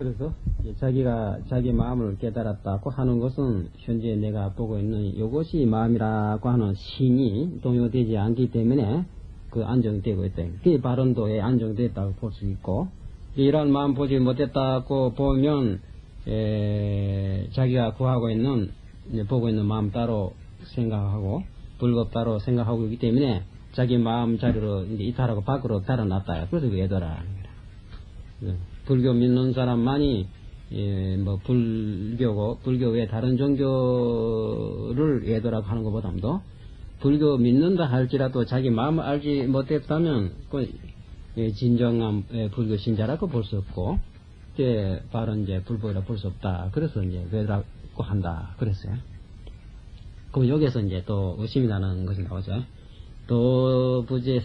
그래서 자기가 자기 마음을 깨달았다고 하는 것은 현재 내가 보고 있는 이것이 마음이라고 하는 신이 동요되지 않기 때문에 그 안정되고 있다. 그게 발언도에 안정됐다고 볼 수 있고, 이러한 마음 보지 못했다고 보면 자기가 구하고 있는 보고 있는 마음 따로 생각하고 불법 따로 생각하고 있기 때문에 자기 마음 자리로 이제 이탈하고 밖으로 달아났다. 그래서 그 애도라는 거야. 불교 믿는 사람만이 뭐 불교 외 다른 종교를 애도라고 하는 것보다도 불교 믿는다 할지라도 자기 마음을 알지 못했다면 그 진정한 불교 신자라고 볼 수 없고, 바로 이제 불법이라고 볼 수 없다. 그래서 이제 왜라고 한다. 그랬어요. 그럼 여기서 이제 또 의심이 나는 것이 나오죠. 도부재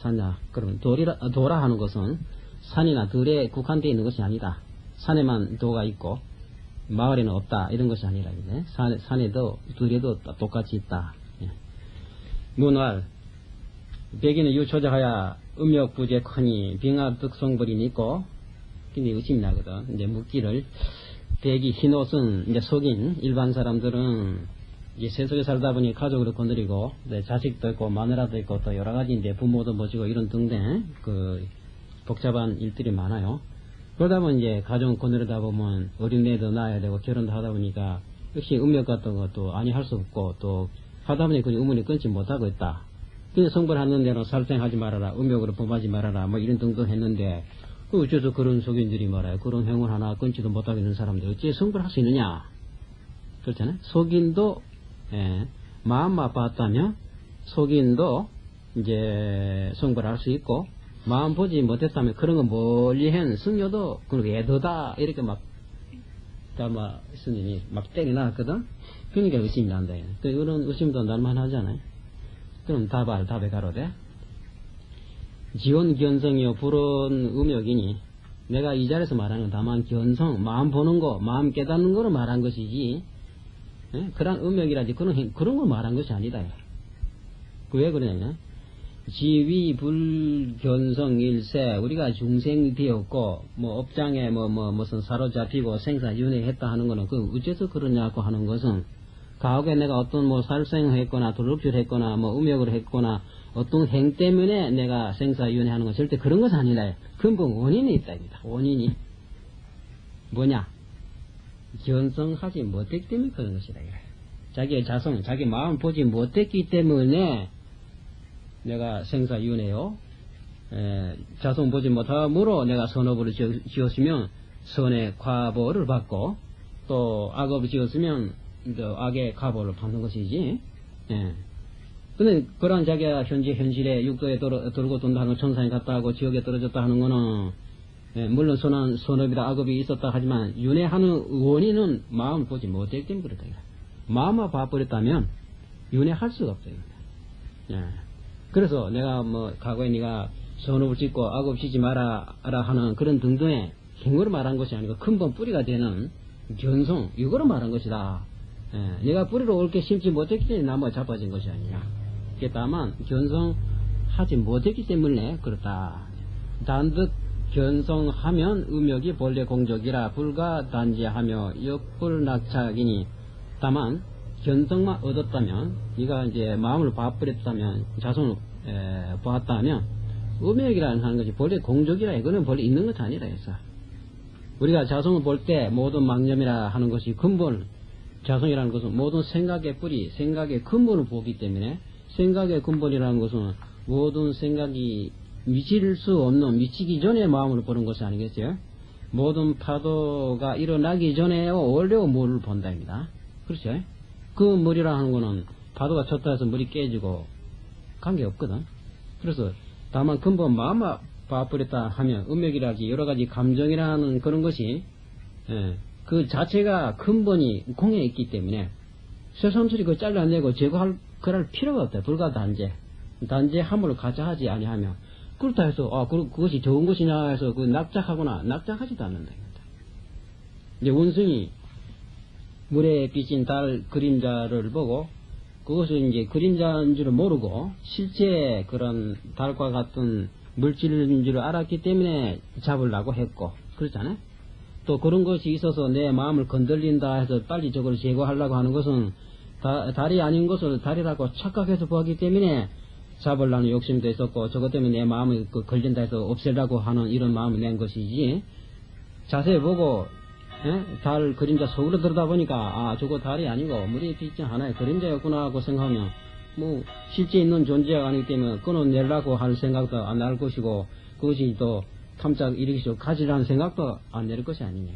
사냐. 그러면 도라 하는 것은 산이나 들에 국한되어 있는 것이 아니다. 산에만 도가 있고 마을에는 없다. 이런 것이 아니라 이제 산에도 들에도 똑같이 있다. 문활 백인의 유초자하야 음욕부재 커니 빙하득성벌이 있고, 근데 의심이 나거든. 이제 묻기를, 백이 흰옷은 이제 속인 일반 사람들은 이제 세속에 살다 보니 가족으로 건드리고, 자식도 있고 마누라도 있고 또 여러 가지 이제 부모도 모시고 이런 등등 그 복잡한 일들이 많아요. 그러다 보면 이제 가정 건드리다 보면 어린애도 낳아야 되고 결혼도 하다 보니까 역시 음욕 같은 것도 아니 할 수 없고, 또 하다 보니 그 의문이 끊지 못하고 있다. 그냥 성불하는 대로 살생하지 말아라, 음욕으로 범하지 말아라, 뭐 이런 등등 했는데, 어째서 그런 속인들이 말아요. 그런 행운 하나 끊지도 못하고 있는 사람들 어째 성불할 수 있느냐? 그렇잖아요. 속인도 마음만 봤다면 속인도 이제 성불할 수 있고, 마음 보지 못했다면 그런 거 멀리 한 승려도 그런 애도다 이렇게 막 다마 스님이 막 때리 나왔거든. 그러니까 의심이 난다. 이런 의심도 날만하잖아요. 그럼 답에 가로되 지원 견성이요 불은 음욕이니, 내가 이 자리에서 말하는 건 다만 견성, 마음 보는 거, 마음 깨닫는 거로 말한 것이지, 그런 음욕이라든지 그런 걸 말한 것이 아니다. 왜 그러냐? 지위 불견성 일세, 우리가 중생이 되었고 뭐 업장에 무슨 사로잡히고 생사윤회했다 하는 거는 그 어째서 그러냐고 하는 것은, 과거에 내가 어떤 뭐 살생했거나 도둑질했거나 뭐 음욕을 했거나 어떤 행 때문에 내가 생사윤회하는 건 절대 그런 것은 아니라 근본 원인이 있다입니다. 원인이 뭐냐? 견성하지 못했기 때문에 그런 것이다. 자기의 자성, 자기 마음 보지 못했기 때문에 내가 생사윤회요, 자성 보지 못함으로 내가 선업을 지었으면 선의 과보를 받고, 또 악업을 지었으면 악의 과보를 받는 것이지. 근데 그런 자기가 현실에 육도에 돌고 돈다 하는 건 천상에 갔다 하고 지옥에 떨어졌다 하는 거는, 물론 선업이다 악업이 있었다 하지만 윤회하는 원인은 마음을 보지 못했기 때문에 그렇다. 마음만 봐버렸다면 윤회할 수가 없어요. 그래서 내가 뭐 과거에 네가 선업을 짓고 악업 짓지 마라 하는 그런 등등의 행위를 말한 것이 아니고 근본 뿌리가 되는 견성, 이거로 말한 것이다. 네가 뿌리로 옳게 심지 못했기 때문에 나무가 자빠진 것이 아니냐. 다만 견성하지 못했기 때문에 그렇다. 단득 견성하면 음욕이 본래 공적이라 불가 단지하며 역불낙착이니, 다만 견성만 얻었다면, 네가 이제 마음을 봐버렸다면, 자성을 보았다면, 음욕이라는 하는 것이 본래 공적이라, 이거는 본래 있는 것이 아니라 해서, 우리가 자성을 볼 때 모든 망념이라 하는 것이 근본, 자성이라는 것은 모든 생각의 뿌리, 생각의 근본을 보기 때문에, 생각의 근본이라는 것은 모든 생각이 미칠 수 없는, 미치기 전에 마음을 보는 것이 아니겠어요? 모든 파도가 일어나기 전에 원래 물을 본다입니다. 그렇죠? 그 물이라 하는 거는 파도가 쳤다 해서 물이 깨지고 관계없거든. 그래서 다만 근본 마음만 봐버렸다 하면 음욕이라든지 여러 가지 감정이라는 그런 것이 그 자체가 근본이 공에 있기 때문에 새삼스레 그걸 잘라내고 제거할 그럴 필요가 없다. 불가 단죄함으로 가짜 하지 아니하며, 그렇다 해서 그것이 좋은 것이냐 해서 그 낙작하지도 않는다. 이제 원숭이 물에 비친 달 그림자를 보고 그것을 이제 그림자인 줄 모르고 실제 그런 달과 같은 물질인 줄 알았기 때문에 잡으려고 했고, 그렇잖아요. 또 그런 것이 있어서 내 마음을 건들린다 해서 빨리 저걸 제거하려고 하는 것은 달이 아닌 것을 달이라고 착각해서 보기 때문에 잡으려는 욕심도 있었고 저것 때문에 내 마음이 걸린다 해서 없애려고 하는 이런 마음을 낸 것이지. 자세히 보고 달 그림자 속으로 들여다보니까 아 저거 달이 아니고 물의 빛이 하나의 그림자였구나 하고 생각하면 뭐 실제 있는 존재가 아니기 때문에 끊어내려고 할 생각도 안 날 것이고 그것이 또 탐짝 일으키서 가지라는 생각도 안 낼 것이 아니냐.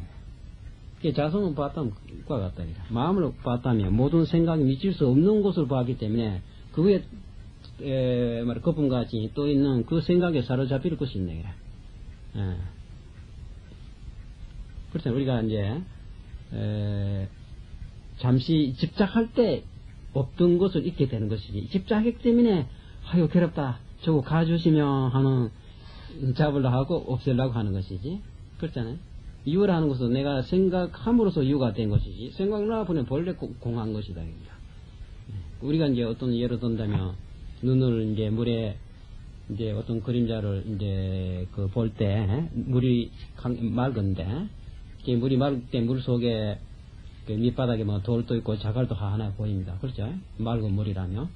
자성을 봤다면 그와 같다. 마음을 봤다면 모든 생각이 미칠 수 없는 것을 봤기 때문에 그 위에 거품같이 또 있는 그 생각에 사로잡힐 것이 있네. 그렇죠. 우리가 이제 잠시 집착할 때 없던 것을 잊게 되는 것이지. 집착하기 때문에 아유 괴롭다. 저거 가주시면 하는 잡으려고 하고 없애려고 하는 것이지. 그렇잖아요. 유라는 것은 내가 생각함으로써 유가 된 것이지. 생각나 보면 본래 공한 것이다. 우리가 이제 어떤 예를 든다면 눈을 이제 물에 이제 어떤 그림자를 이제 그 볼 때 물이 맑은데 물이 맑을 때 물 속에 그 밑바닥에 뭐 돌도 있고 자갈도 하나 보입니다. 그렇죠? 맑은 물이라면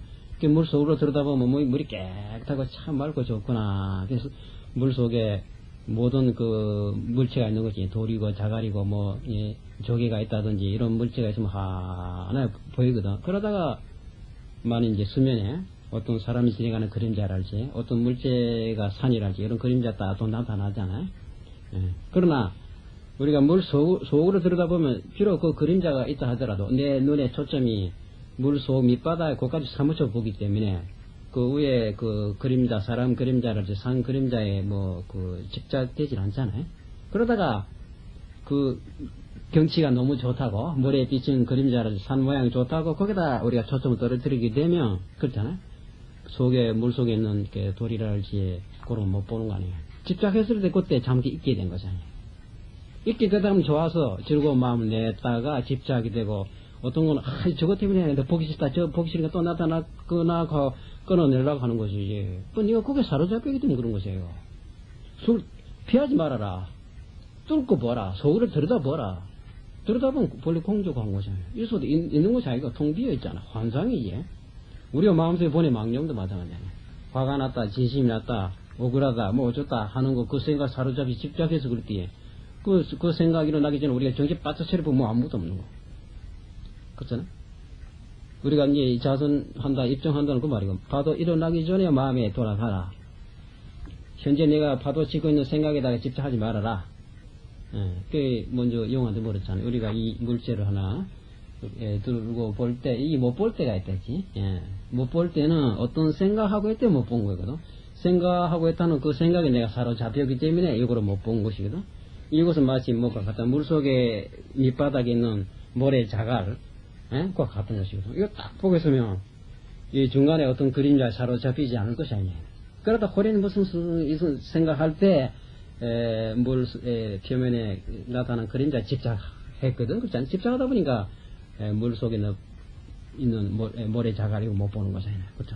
물 속으로 들여다보면 물이 깨끗하고 참 맑고 좋구나. 그래서 물 속에 모든 그 물체가 있는 것이 돌이고 자갈이고 뭐 조개가 있다든지 이런 물체가 있으면 하나 보이거든. 그러다가 만약 이제 수면에 어떤 사람이 지나가는 그림자랄지 어떤 물체가 산이랄지 이런 그림자 딱 또 나타나잖아요. 그러나 우리가 물 속으로 들여다보면 비록 그 그림자가 있다 하더라도 내 눈의 초점이 물 속 밑바닥에 거기까지 사무쳐 보기 때문에 그 위에 그 그림자, 사람 그림자랄지 산 그림자에 뭐 그 집착되질 않잖아요. 그러다가 그 경치가 너무 좋다고 물에 비친 그림자랄지 산 모양이 좋다고 거기다 우리가 초점을 떨어뜨리게 되면 그렇잖아요. 속에 물 속에 있는 이렇게 돌이랄지 그런 못 보는 거 아니에요. 집착했을 때 그때 잠시 잊게 된 거잖아요. 잊게 되다 보면 좋아서 즐거운 마음을 냈다가 집착이 되고 어떤 건 저것 때문에 보기 싫다 저 보기 싫으니까 또 나타나거나 끊어내려고 하는 것이지. 네가 거기에 사로잡히기 때문에 그런 것이에요. 술 피하지 말아라. 뚫고 보라. 속으로 들여다보라. 들여다보면 본래 공조한 것이잖아요. 이 속에 있는 것이 아니고 통 비어 있잖아. 환상이지. 우리가 마음속에 보내 망령도 마찬가지잖아요. 화가 났다, 진심이 났다, 억울하다, 뭐 어쩌다 하는 거 그 생각 사로잡히 집착해서 그랬기에 그 생각 일어나기 전에 우리가 정신 바짝 차려보면 뭐 아무것도 없는 거. 그렇잖아? 우리가 이제 자선한다, 입증한다는 그 말이고, 파도 일어나기 전에 마음에 돌아가라. 현재 내가 파도 치고 있는 생각에다가 집착하지 말아라. 그게 먼저 영한테 물었잖아요. 우리가 이 물체를 하나, 들고 볼 때, 이게 못 볼 때가 있다지. 못 볼 때는 어떤 생각하고 있을 때 못 본 거거든. 생각하고 있다는 그 생각에 내가 사로잡혔기 때문에 이거를 못 본 것이거든. 이것은 마치 뭐가 같다. 물 속에 밑바닥에 있는 모래 자갈, 그와 같은 것이거든. 이거 딱 보고 있으면, 이 중간에 어떤 그림자에 사로잡히지 않을 것이 아니에요. 그러다 호련히 무슨 생각할 때, 물, 표면에 나타난 그림자에 집착했거든. 그렇지 않아요? 집착하다 보니까, 물 속에 있는 모래 자갈이고 못 보는 것이잖아요. 그렇죠?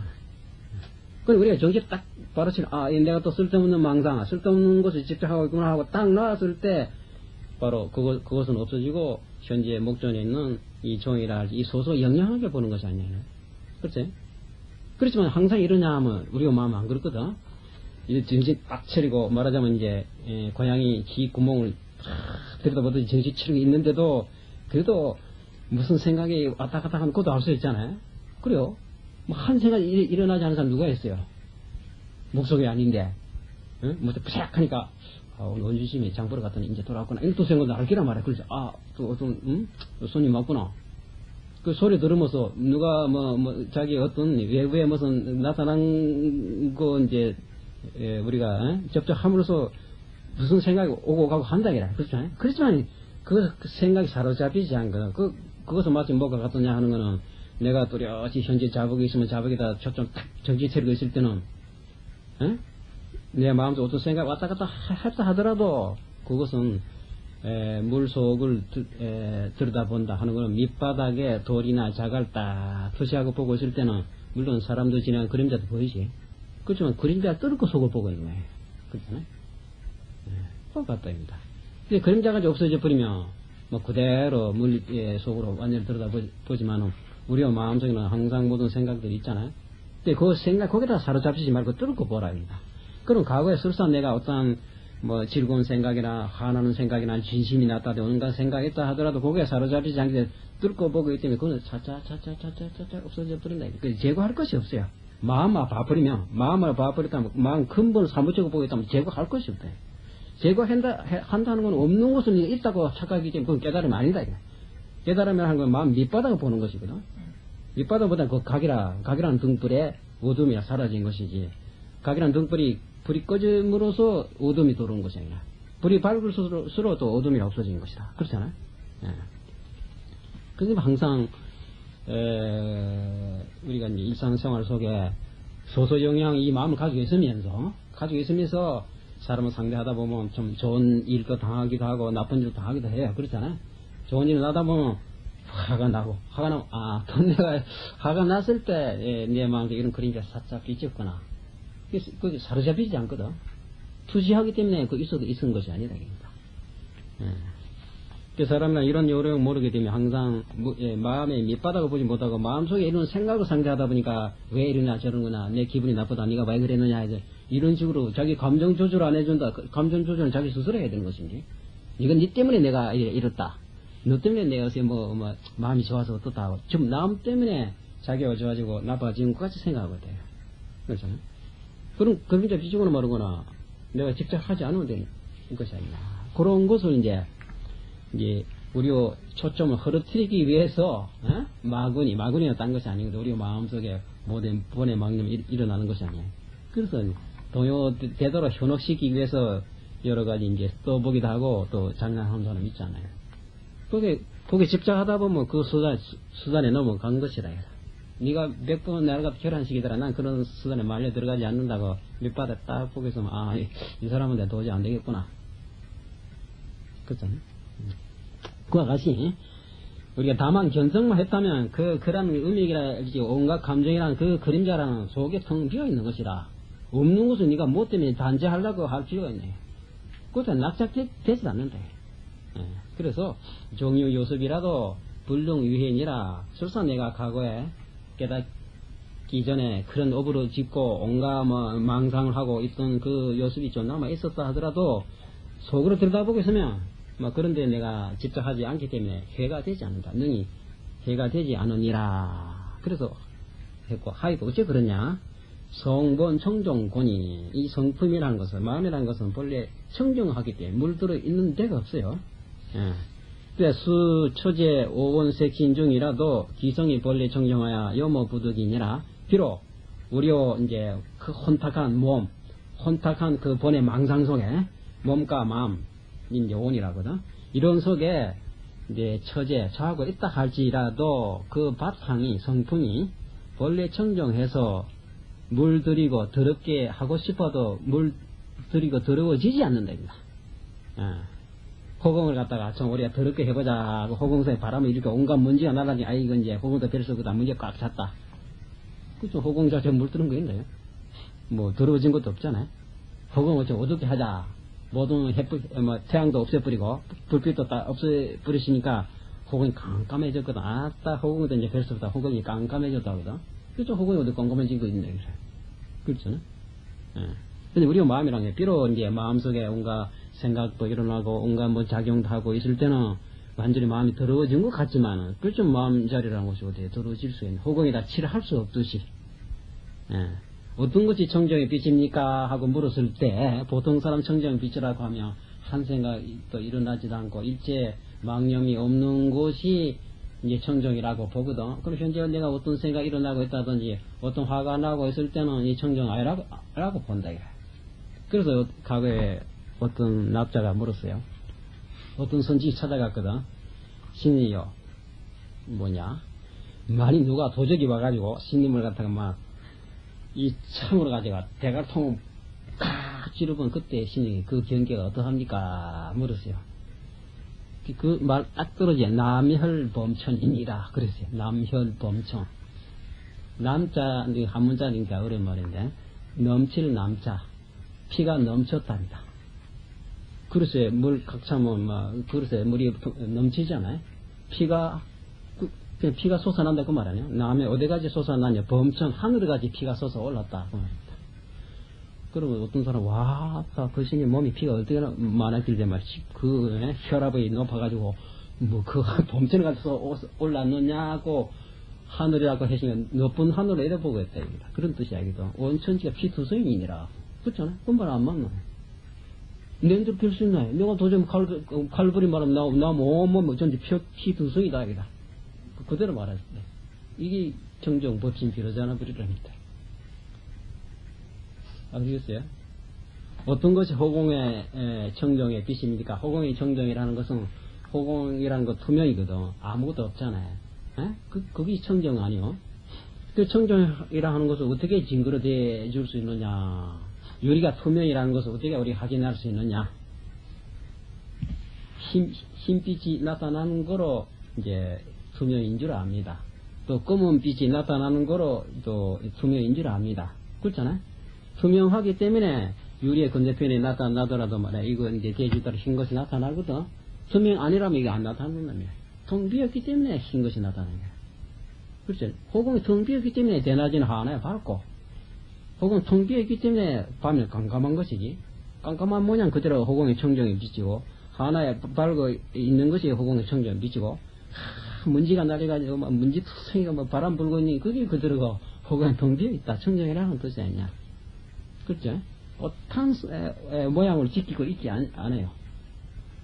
그럼 우리가 정신 딱 바로 치는, 내가 또 쓸데없는 망상, 쓸데없는 것을 집착하고 있구나 하고 딱 나왔을 때, 바로 그것은 없어지고, 현재 목전에 있는 이 종이라 할지 이 소소 영영하게 보는 것이 아니에요. 그렇지? 그렇지만 항상 이러냐 하면 우리가 마음 안 그렇거든. 이제 정신 딱 차리고 말하자면 이제 고양이 귀 구멍을 들여다보듯이 정신 차리고 있는데도 그래도 무슨 생각이 왔다 갔다 하는 것도 알 수 있잖아요. 그래요. 뭐 한 생각이 일어나지 않은 사람 누가 있어요? 목소리 아닌데. 뭐 푸삭하니까 오늘 원주심이 장 보러 갔더니 이제 돌아왔구나. 이또 생각도 알기란 말이야. 그래서 또 어떤 손님 왔구나. 그 소리 들으면서 누가 자기 어떤 외부에 무슨 나타난 거 이제 우리가 접촉함으로써 무슨 생각이 오고 가고 한다기라. 그렇잖아요. 그렇지만 그 생각이 사로잡히지 않거든. 그것은 마치 뭐가 같느냐 하는 거는 내가 또렷이 현재 자복이 있으면 자복에다 초점 딱 정지 차리고 있을 때는 내 마음속에 어떤 생각 왔다 갔다 했다 하더라도 그것은 물 속을 들여다본다 하는 것은 밑바닥에 돌이나 자갈 딱 표시하고 보고 있을 때는 물론 사람도 지나간 그림자도 보이지. 그렇지만 그림자 뚫고 속을 보고 있는 거예요. 그렇잖아요. 똑같다입니다. 근데 그림자가 없어져 버리면 뭐 그대로 물 속으로 완전히 들여다보지만은 우리가 마음속에는 항상 모든 생각들이 있잖아요. 근데 그 생각 거기다 사로잡히지 말고 뚫고 보라 합니다. 그럼 과거에 설사 내가 어떠한 뭐 즐거운 생각이나 화나는 생각이나 진심이 났다든지 온갖 생각이 있다 하더라도 거기에 사로잡히지 않게 뚫고 보기 때문에 그거는 차차 없어져 버린다. 그 제거할 것이 없어요. 마음만 봐버리면, 마음을 봐버렸다면, 마음 근본을 사무치고 보겠다면 제거할 것이 없다. 제거한다는 건 없는 것은 있다고 착각하기 때문에 그건 깨달음이 아니다. 깨달음을 하는 건 마음 밑바닥을 보는 것이거든. 밑바닥보다 그 각이라는 등불에 어둠이 사라진 것이지. 각이라는 등불이 불이 꺼짐으로써 어둠이 들어온 것이 아니라 불이 밝을수록 또 어둠이 없어진 것이다. 그렇잖아요. 예. 그래서 항상 우리가 이제 일상생활 속에 소소영양 이 마음을 가지고 있으면서 사람을 상대하다 보면 좀 좋은 일도 당하기도 하고 나쁜 일도 당하기도 해요. 그렇잖아요. 좋은 일을 하다 보면 화가 나면 또 내가 화가 났을 때 내 마음에 이런 그림자 살짝 비쳤거나 그게 사로잡히지 않거든. 투시하기 때문에 그 있은 것이 아니다. 그 사람이나 이런 요령 모르게 되면 항상 마음의 밑바닥을 보지 못하고 마음속에 이런 생각을 상대하다 보니까 왜 이러냐 저러냐 내 기분이 나쁘다 네가 왜 그랬느냐 이런 식으로 자기 감정 조절 안 해준다. 감정 조절은 자기 스스로 해야 되는 것인지 이건 네 때문에 내가 이렇다. 너 때문에 내가 요새 뭐 마음이 좋아서 어떻다 하고 지금 남 때문에 자기가 좋아지고 나빠지는 것 같이 생각하고 돼요. 그렇잖아요. 그럼 그림자 비중으로 모르거나 내가 직접 하지 않으면 되는 것이 아니라 그런 것을 이제 우리 초점을 흐트리기 위해서 마군이나 딴 것이 아니거든. 우리 마음속에 모든 번의 망념이 일어나는 것이 아니에요. 그래서 되도록 현혹시키기 위해서 여러 가지 이제 떠보기도 하고 또 장난하는 사람 있잖아요. 거기에 집착하다 보면 그 수단에 넘어간 것이라 해라. 네가 몇 번 내가 결혼시키더라. 난 그런 수단에 말려 들어가지 않는다고 밑바닥 딱 보고서 이 사람은 내가 도저히 안 되겠구나. 그렇잖아요. 그와 같이 우리가 다만 견성만 했다면 그런 의미라든지 온갖 감정이라는 그 그림자라는 속에 텅 비어 있는 것이라 없는 것은 네가 뭐 때문에 단죄하려고 할 필요가 있네. 그것도 낙착되지 않는다. 그래서 종유 요습이라도 불능유현이라 설사 내가 과거에 깨닫기 전에 그런 업으로 짓고 온갖 망상을 하고 있던 그 요습이 좀 남아 있었다 하더라도 속으로 들여다보고 있으면 그런데 내가 집착하지 않기 때문에 해가 되지 않는다. 능히 해가 되지 않으니라. 그래서 했고 하이도 어째 그러냐? 성본 청정곤이 이 성품이라는 것은 마음이라는 것은 본래 청정하기 때문에 물들어 있는 데가 없어요. 수 처제 오원색신 중이라도 기성이 본래 청정하여 여모부득이니라. 비록 우리요 이제 그 혼탁한 그 본의 망상 속에 몸과 마음 이제 온이라거든. 이런 속에 이제 처제 자하고 있다 할지라도 그 바탕이 성품이 본래 청정해서 물들이고 더럽게 하고 싶어도 물들이고 더러워지지 않는답니다. 호공을 갖다가 좀 우리가 더럽게 해보자 하고 호공소에 바람을 이렇게 온갖 먼지가 날아다니 이건 이제 호공도 벨속보다 문제 꽉 찼다. 그쵸. 호공 자체가 물드는 거 있나요? 뭐 더러워진 것도 없잖아요. 호공을 좀 어둡게 하자. 모든 태양도 없애버리고 불빛도 다 없애버리시니까 호공이 깜깜해졌거든. 아따 호공도 이제 벨속보다 호공이 깜깜해졌다 하거든. 그쵸. 호공이 어디 깜깜해진 거 있네. 그렇잖아요. 근데 우리 마음이란 게 비록 이제 마음속에 온갖 생각도 일어나고 온갖 작용도 하고 있을 때는 완전히 마음이 더러워진 것 같지만은 그렇죠. 마음 자리라는 것이 어디에 더러워질 수 있는 호공에다 칠할 수 없듯이 어떤 것이 청정의 빛입니까? 하고 물었을 때 보통 사람 청정의 빛이라고 하면 한 생각이 또 일어나지도 않고 일체 망념이 없는 것이 이제 청정이라고 보거든. 그럼 현재 내가 어떤 생각이 일어나고 있다든지 어떤 화가 나고 있을 때는 이 청정 아니라고 본다. 그래서 과거에 어떤 납자가 물었어요. 어떤 선지기 찾아갔거든. 신이요. 많이 누가 도적이 와가지고 신님을 갖다가 이 창으로 가지고 대갈통을 칵 찌르면 그때 신이 그 경계가 어떠합니까? 물었어요. 그 말 딱 떨어지게 남혈범천이니라 그랬어요. 남혈범천. 남자 한 문자니까 어려운 말인데 넘칠 남자 피가 넘쳤답니다. 그릇에 물 각 차면 막 그릇에 물이 넘치잖아요. 피가 그냥 피가 솟아난다 그 말 아니에요. 남의 어디까지 솟아나냐, 범천 하늘까지 피가 솟아 올랐다 그 말입니다. 그러면 어떤 사람 와따 그 신이 몸이 피가 어떻게 많아질때 말이지, 그 혈압이 높아가지고 뭐 그 범천에 가서 올랐느냐고 하늘이라고 하시면 높은 하늘을 내려보고 있다 입니다. 그런 뜻이 아니기도. 온천지가 피투성이니라. 그렇잖아요. 그 말 안 맞나? nen들 필 수 있나요? 내가 도저히 칼부리 말하면 나 온몸 전체 피투성이다 이다. 그대로 말하실 때 이게 청정 법신 비로자나 버리랍니다. 아시겠어요? 어떤 것이 호공의 청정의 빛입니까? 호공의 청정이라는 것은 호공이라는 거 투명이거든. 아무것도 없잖아요. 그게 청정 아니요? 그 청정이라 하는 것을 어떻게 증거로 대줄 수 있느냐? 유리가 투명이라는 것을 어떻게 우리 확인할 수 있느냐? 흰빛이 나타나는 거로 이제 투명인 줄 압니다. 또 검은 빛이 나타나는 거로 또 투명인 줄 압니다. 그렇잖아요? 투명하기 때문에 유리의 건너편에 나타나더라도 말이야. 이거 이제 대주따라 흰 것이 나타나거든. 투명 아니라면 이게 안 나타난다며. 텅 비었기 때문에 흰 것이 나타나는 거야. 그렇죠? 호공이 텅 비었기 때문에 대낮에는 하나에 밝고, 호공은 텅 비었기 때문에 밤에 깜깜한 것이지. 깜깜한 모양 그대로 호공의 청정에 비치고, 하나에 밝고 있는 것이 호공의 청정에 비치고, 먼지가 날려가지고 먼지 투성이가 뭐 바람 불고 있니, 그게 그대로 호공이 텅 비어있다. 청정이라는 뜻이 아니냐. 그렇죠? 어떤 모양을 지키고 있지 않아요.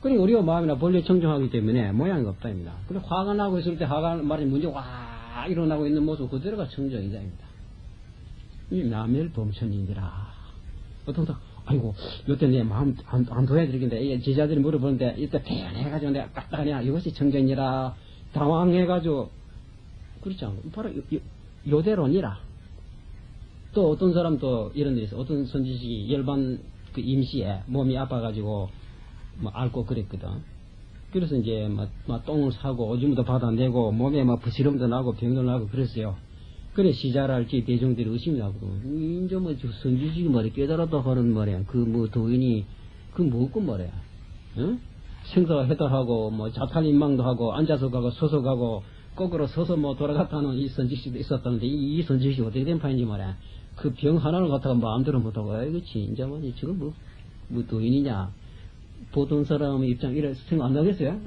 그러니까 우리가 마음이나 본래 청정하기 때문에 모양이 없다입니다. 그리고 화가 나고 있을 때 화가 말이 문제 와 일어나고 있는 모습 그대로가 청정이다입니다. 이 남일 범천이니라. 어떤 사람 아이고 요때 내 마음 안 둬야 되겠는데 제자들이 물어보는데 이때 패연해가지고 내가 까딱하냐 이것이 청정이라 당황해가지고 그렇지 않고 바로 요대로니라. 또 어떤 사람도 이런 데 있어. 어떤 선지식이 열반 그 임시에 몸이 아파가지고 뭐 앓고 그랬거든. 그래서 이제 막 똥을 사고 오줌도 받아내고 몸에 막 부시름도 나고 병도 나고 그랬어요. 그래 시자랄지 대중들이 의심이 나거든. 이제 뭐 선지식이 말이야 깨달았다 하는 말이야. 그 뭐 도인이 그 뭐고 말이야. 응? 생사해탈하고 뭐 자탈인망도 하고 앉아서 가고 서서 가고 거꾸로 서서 뭐 돌아갔다는 이 선지식도 있었다는데 이 선지식이 어떻게 된 판인지 말이야. 그 병 하나를 갖다가 마음대로 못하고 아이고 진짜 지금 뭐 도인이냐 보통 사람의 입장 이래 생각 안 나겠어요?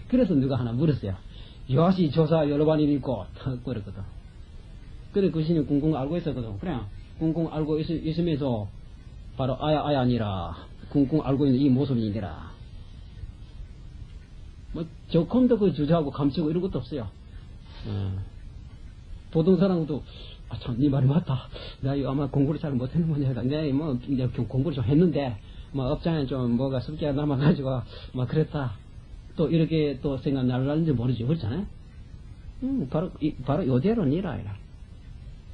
그래서 누가 하나 물었어요. 여하시 조사 여러 번이 있고 탁 그랬거든. 그래 그 신이 꿍꿍 알고 있었거든. 그래 꿍꿍 알고 있으면서 바로 아야 아니라 꿍꿍 알고 있는 이 모습이니라. 뭐 조금도 그 주저하고 감추고 이런 것도 없어요. 보통 사람도 아, 참, 네 말이 맞다. 내가 아마 공부를 잘 못했는 모양이다. 내가 뭐, 이제 공부를 좀 했는데, 뭐, 업장에 좀 뭐가 습기가 남아가지고, 막 그랬다. 또 이렇게 또 생각 날라는지 모르지. 그렇잖아요? 바로 요대로니라.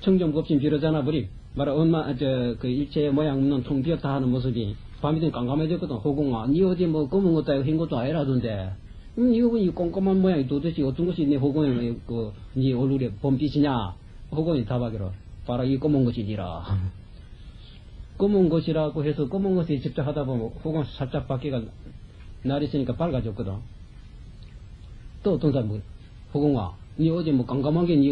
청정법진 비로자나 버리. 바로 엄마, 그 일체의 모양 없는 통 비었다 하는 모습이, 밤이 되면 깜깜해졌거든. 호공아. 니 어디 뭐 검은 것도 아니고 흰 것도 아니라던데. 이거 이 꼼꼼한 모양이 도대체 어떤 것이 네 호공에 네 얼굴에 봄빛이냐? 호공이 답하기로 바로 이 검은 것이니라. 검은 것이라고 해서 검은 것이 직접 하다 보면 호공 살짝 바퀴가 날이 있으니까 밝아졌거든. 또 어떤 사람은 호공아 니 어제 뭐 깜깜하게 니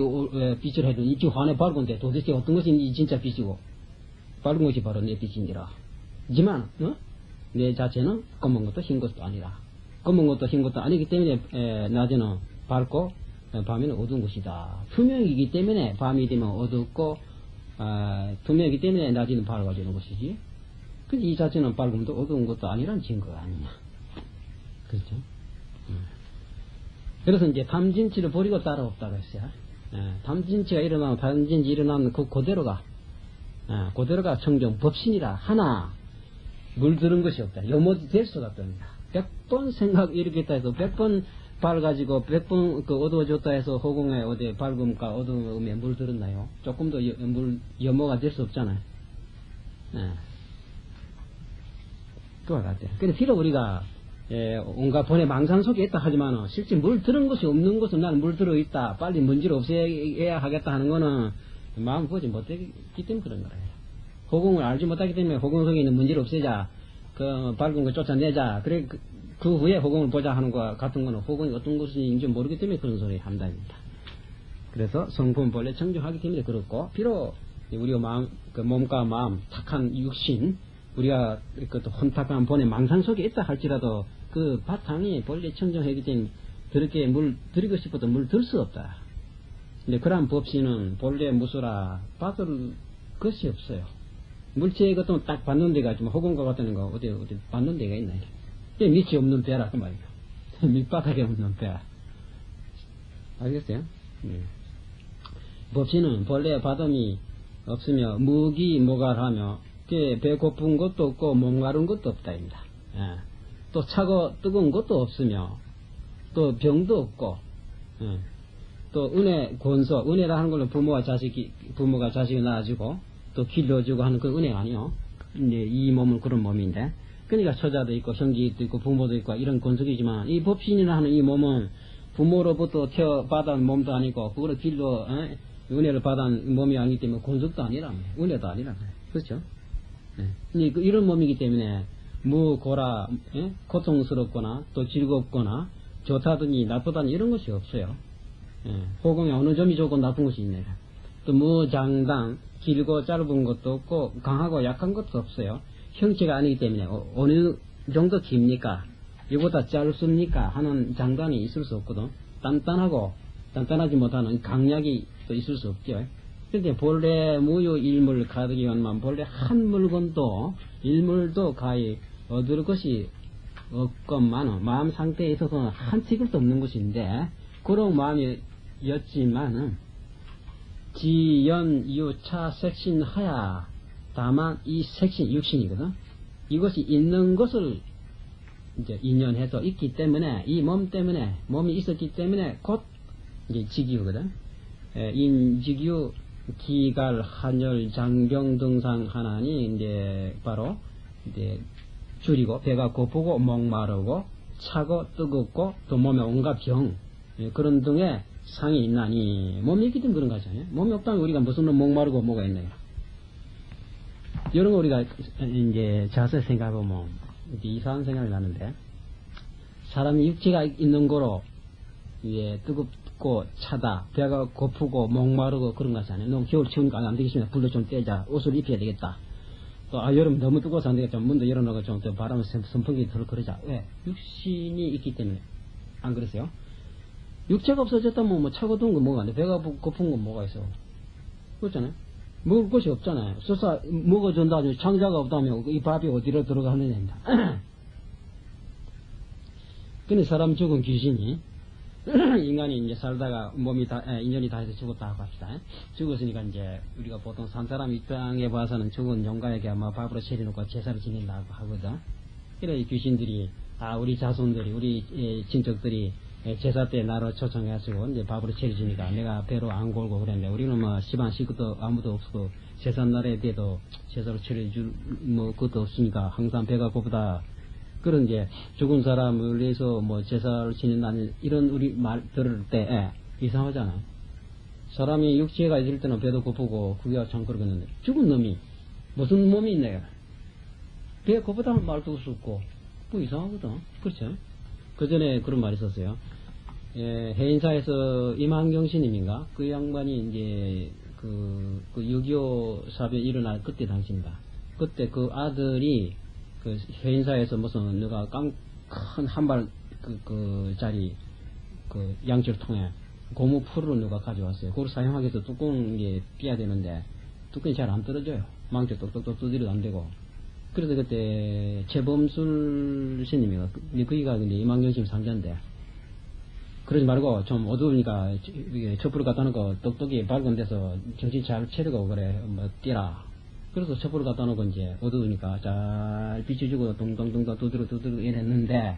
빛을 해도 이 환에 밝은데 도대체 어떤 것이 니 진짜 빛이고 밝은 것이 바로 내 빛이니라. 하지만 내 자체는 검은 것도 흰 것도 아니라 검은 것도 흰 것도 아니기 때문에 낮에는 밝고 밤에는 어두운 것이다. 투명이기 때문에 밤이 되면 어둡고 투명이기 때문에 낮에는 밝아지는 것이지. 근데 이 자체는 밝음도 어두운 것도 아니란 증거가 아니냐. 그렇죠? 그래서 이제 탐진치를 버리고 따로 없다고 했어요. 탐진치가 일어나면 탐진치 일어나는 그대로가 청정 법신이라 하나 물들은 것이 없다. 요모지 될 수가 없답니다. 100번 생각 이렇게 했다 해서 100번 밝아지고 100번 그 어두워졌다 해서 호공에 어디 밝음과 어두움에 물들었나요? 조금도 염호가 될 수 없잖아요. 그와 같아요. 근데 비록 우리가 온갖 번의 망상 속에 있다 하지만 실제 물들은 것이 없는 것은 나는 물들어 있다. 빨리 먼지를 없애야 하겠다 하는 거는 마음 보지 못했기 때문에 그런 거예요. 호공을 알지 못하기 때문에 호공 속에 있는 먼지를 없애자 그 밝은 거 쫓아내자. 그래, 그 후에 허공을 보자 하는 거와 같은 거는 허공이 어떤 것인지 모르기 때문에 그런 소리 한답니다. 그래서 성품 본래 청정하기 때문에 그렇고, 비록 우리가 마음, 그 몸과 마음, 착한 육신, 우리가 그 혼탁한 본의 망상 속에 있다 할지라도 그 바탕이 본래 청정하기 때문에 그렇게 물 들이고 싶어도 물 들 수 없다. 근데 그러한 법신은 본래 무소라 받을 것이 없어요. 물체의 것도 딱 받는 데가 좀 허공과 같다는 거 어디 받는 데가 있나? 이게 밑이 없는 배라 그 말이에요. 밑바닥에 없는 배. 알겠어요? 법신은 본래 받음이 없으며 무기무갈하며 배 고픈 것도 없고 목마른 것도 없다입니다. 예. 또 차고 뜨거운 것도 없으며 또 병도 없고 예. 또 은혜 권소 은혜라 하는 걸로 부모가 자식을 낳아주고 또 길러주고 하는 그 은혜가 아니요. 이제 이 몸은 그런 몸인데 그러니까 처자도 있고 형제도 있고 부모도 있고 이런 권속이지만 이 법신이라 하는 이 몸은 부모로부터 받은 몸도 아니고 그거를 길러 은혜를 받은 몸이 아니기 때문에 권속도 아니라 은혜도 아니라 그렇죠. 네. 이런 몸이기 때문에 무고라 고통스럽거나 또 즐겁거나 좋다더니 나쁘다니 이런 것이 없어요. 호공에 어느 점이 좋고 나쁜 것이 있네요. 또 무장당 길고 짧은 것도 없고 강하고 약한 것도 없어요. 형체가 아니기 때문에 어느 정도 깁니까? 이보다 짧습니까? 하는 장단이 있을 수 없거든. 단단하지 못하는 강약이 또 있을 수 없죠. 그런데 본래 무유 일물 가득이건만 본래 한 물건도 일물도 가히 얻을 것이 없건만 마음 상태에 있어서는 한 티끌도 없는 것인데 그런 마음이었지만은 지연 유차 색신하야 다만 이 색신 육신이거든. 이것이 있는 것을 이제 인연해서 있기 때문에 이 몸 때문에 몸이 있었기 때문에 곧 이제 직유거든. 인직유 기갈 한열 장병 등상 하나니 이제 바로 이제 줄이고 배가 고프고 목마르고 차고 뜨겁고 또 몸에 온갖 병 그런 등의 상이 있나니 몸이 있기 때문에 그런 거 하잖아요. 몸이 없다면 우리가 무슨 목마르고 뭐가 있나요? 이런 거 우리가 이제 자세 생각하면 이제 이상한 생각이 나는데 사람이 육체가 있는 거로 이제 뜨겁고 차다 배가 고프고 목마르고 그런 거 하잖아요. 너무 겨울 추우니까 안 되겠습니다. 불도 좀 떼자. 옷을 입혀야 되겠다. 또 여름 너무 뜨거워서 안 되겠다. 문도 열어놓고 좀 더 바람 선풍기 덜 그러자. 왜? 육신이 있기 때문에. 안 그랬어요? 육체가 없어졌다면 뭐 차고 더운 거 뭐가 안 돼? 배가 고픈 건 뭐가 있어? 그렇잖아요? 먹을 것이 없잖아요. 설사 먹어준다면 창자가 없다면 이 밥이 어디로 들어가느냐입니다. 근데 사람 죽은 귀신이 인간이 이제 살다가 몸이 인연이 다 해서 죽었다고 합시다. 죽었으니까 이제 우리가 보통 산 사람 입장에 봐서는 죽은 영가에게 아마 밥으로 차려놓고 제사를 지낸다고 하거든. 그래 이 귀신들이 우리 자손들이 우리 친척들이 제사 때 나로 초청해가지고 이제 밥으로 차려주니까 내가 배로 안 골고 그랬는데 우리는 뭐 집안 식구도 아무도 없고 제사 날에 돼도 제사를 차려줄 뭐 그것도 없으니까 항상 배가 고프다. 그런 이제 죽은 사람을 위해서 뭐 제사를 지낸다는 이런 우리 말 들을 때 이상하잖아요. 사람이 육체가 있을 때는 배도 고프고 그게 참 그러겠는데 죽은 놈이 무슨 몸이 있나요? 배 고프다는 말도 없고 뭐 이상하거든. 그렇죠? 그 전에 그런 말이 있었어요. 해인사에서 임한경 스님인가 그 양반이 이제 그 6.25 사변 일어날 그때 당시입니다. 그때 그 아들이 그 해인사에서 무슨 누가 큰 한 발 그 자리 그 양철 통에 고무 풀을 누가 가져왔어요. 그걸 사용하기 위해서 뚜껑이 삐야 되는데 뚜껑이 잘 안 떨어져요. 망치 똑똑똑 두드려도 안 되고. 그래서 그때 최범술 스님이가 그이가 근데 임한경 스님 상자인데 그러지 말고 좀 어두우니까 촛불을 갖다 놓고 똑똑이 밝은 데서 정신 잘 차리고 그래 뭐 뛰라. 그래서 촛불을 갖다 놓고 이제 어두우니까 잘 비춰주고 동동동동 두드려 이랬는데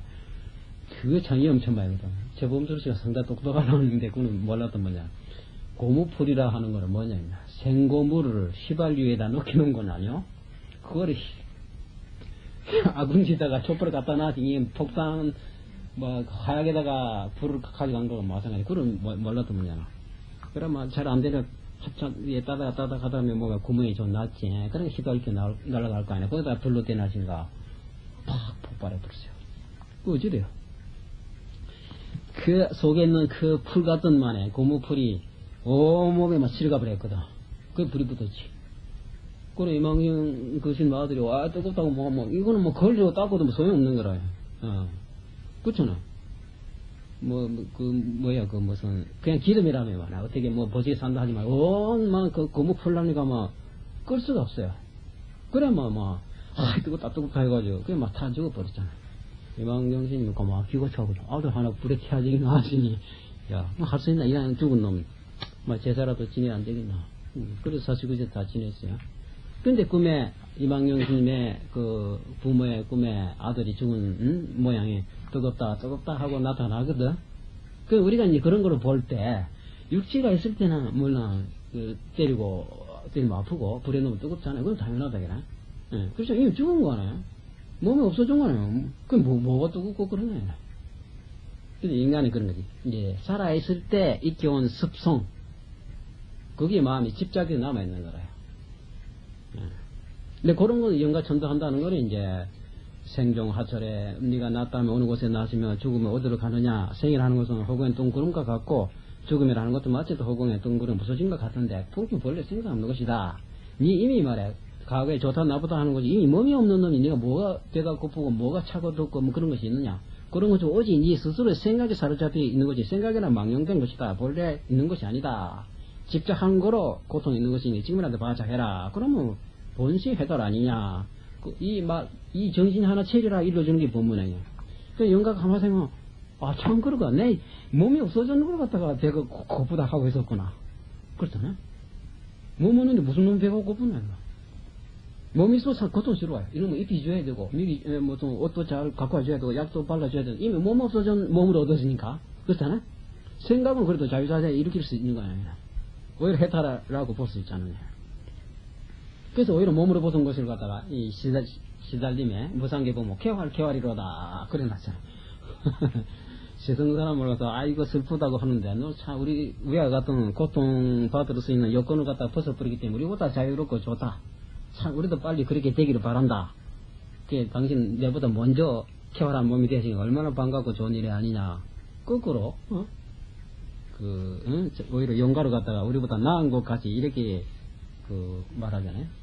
그게 참 위험천 말이거든. 최범술 씨가 상당히 똑똑하다는데 그건 몰랐던 뭐냐. 고무풀이라 하는 거는 뭐냐. 생고무를 휘발유에다 넣기는 건 아니요. 그거를 아궁지다가 촛불을 갖다 놔지 폭탄 뭐 하약에다가 불을 가져간 거가 마찬가지. 그건 몰랐던 뭐냐. 그러면 잘 안 되면 합창 위에 따다가 하다면 뭐가 구멍이 좀 났지. 그러니까 휘발유 날아갈 거 아니야. 거기다 불로 떼나신가. 폭발해버렸어요. 그 어찌돼요? 그 속에 있는 그 풀 같은 만에 고무풀이 온몸에 막 실가버렸거든. 그게 불이 붙었지. 그래, 이망영 거신 마들이, 와, 뜨겁다고, 이거는 뭐, 걸리고 닦고도 뭐 소용없는 거라. 그렇잖아. 무슨, 그냥 기름이라며 말이야. 어떻게 뭐, 버지게 산다 하지 말고, 그 고무 풀라니까 끌 수가 없어요. 그래, 뜨겁다 해가지고, 그게 다 죽어버렸잖아. 이망영 스님이 기고 차거든. 아들 하나 불에 태워지긴 하시니, 야, 할 수 있나? 이왕 죽은 놈, 제사라도 지내야 안 되겠나. 그래서 사실 그제 다 지냈어요. 근데 꿈에 이망영 스님의 그 부모의 꿈에 아들이 죽은 모양이 뜨겁다 하고 나타나거든. 그 우리가 이제 그런 거를 볼 때 육지가 있을 때는 물론 때리면 아프고 불에 넣으면 뜨겁잖아요. 그건 당연하다 그래. 예. 그렇죠. 이미 죽은 거네. 몸이 없어진 거네. 그럼 뭐가 뜨겁고 그러네. 근데 인간이 그런 거지. 이제 살아 있을 때 익혀온 습성, 거기에 마음이 집착이 남아 있는 거라요. 근데 그런 거 연가천도한다는 거는 이제 생종하철에 네가 낳았다면 어느 곳에 낳으시면 죽으면 어디로 가느냐. 생이라는 것은 허공의 둥구름과 같고 죽음이라는 것도 마치 또 허공의 둥구름 부서진 것 같은데 풍기 본래 생각 없는 것이다. 네 이미 말해 과거에 좋다 나쁘다 하는 거지. 이미 몸이 없는 놈이 네가 뭐가 배가 고프고 뭐가 차고 덥고 뭐 그런 것이 있느냐. 그런 것은 오직 네 스스로의 생각에 사로잡혀 있는 것이 생각이나 망령된 것이다. 본래 있는 것이 아니다. 집착한 거로 고통이 있는 것이니 지금이라도 바짝해라. 그러면 본시 해달 아니냐. 이 정신 하나 체리라 일러주는 게 본문이에요. 그 영각 한마 생각, 참 그러가. 내 몸이 없어졌는 걸 갖다가 배가 고프다 하고 있었구나. 그렇잖아. 몸 없는데 무슨 놈 배가 고프냐. 몸이 있어서 고통스러워요. 이러면 입히 줘야 되고, 미리, 옷도 잘 갖고 와줘야 되고, 약도 발라줘야 되고, 이미 몸 없어진 몸을 얻었으니까. 그렇잖아. 생각은 그래도 자유자재 일으킬 수 있는 거 아니야. 오히려 해탈하라고 볼 수 있잖아요. 그래서 오히려 몸으로 보던 것을 갖다가 이 시달림에 무상계 보면 개활이로다 그래 놨잖아. 세상 사람을 갖다가 이거 슬프다고 하는데 너 참 우리가 같은 고통 받을 수 있는 여건을 갖다가 벗어버리기 때문에 우리보다 자유롭고 좋다. 참 우리도 빨리 그렇게 되기를 바란다. 그게 당신 내보다 먼저 개활한 몸이 되시니 얼마나 반갑고 좋은 일이 아니냐. 거꾸로 오히려 영가를 갖다가 우리보다 나은 것 같이 이렇게 말하잖아요.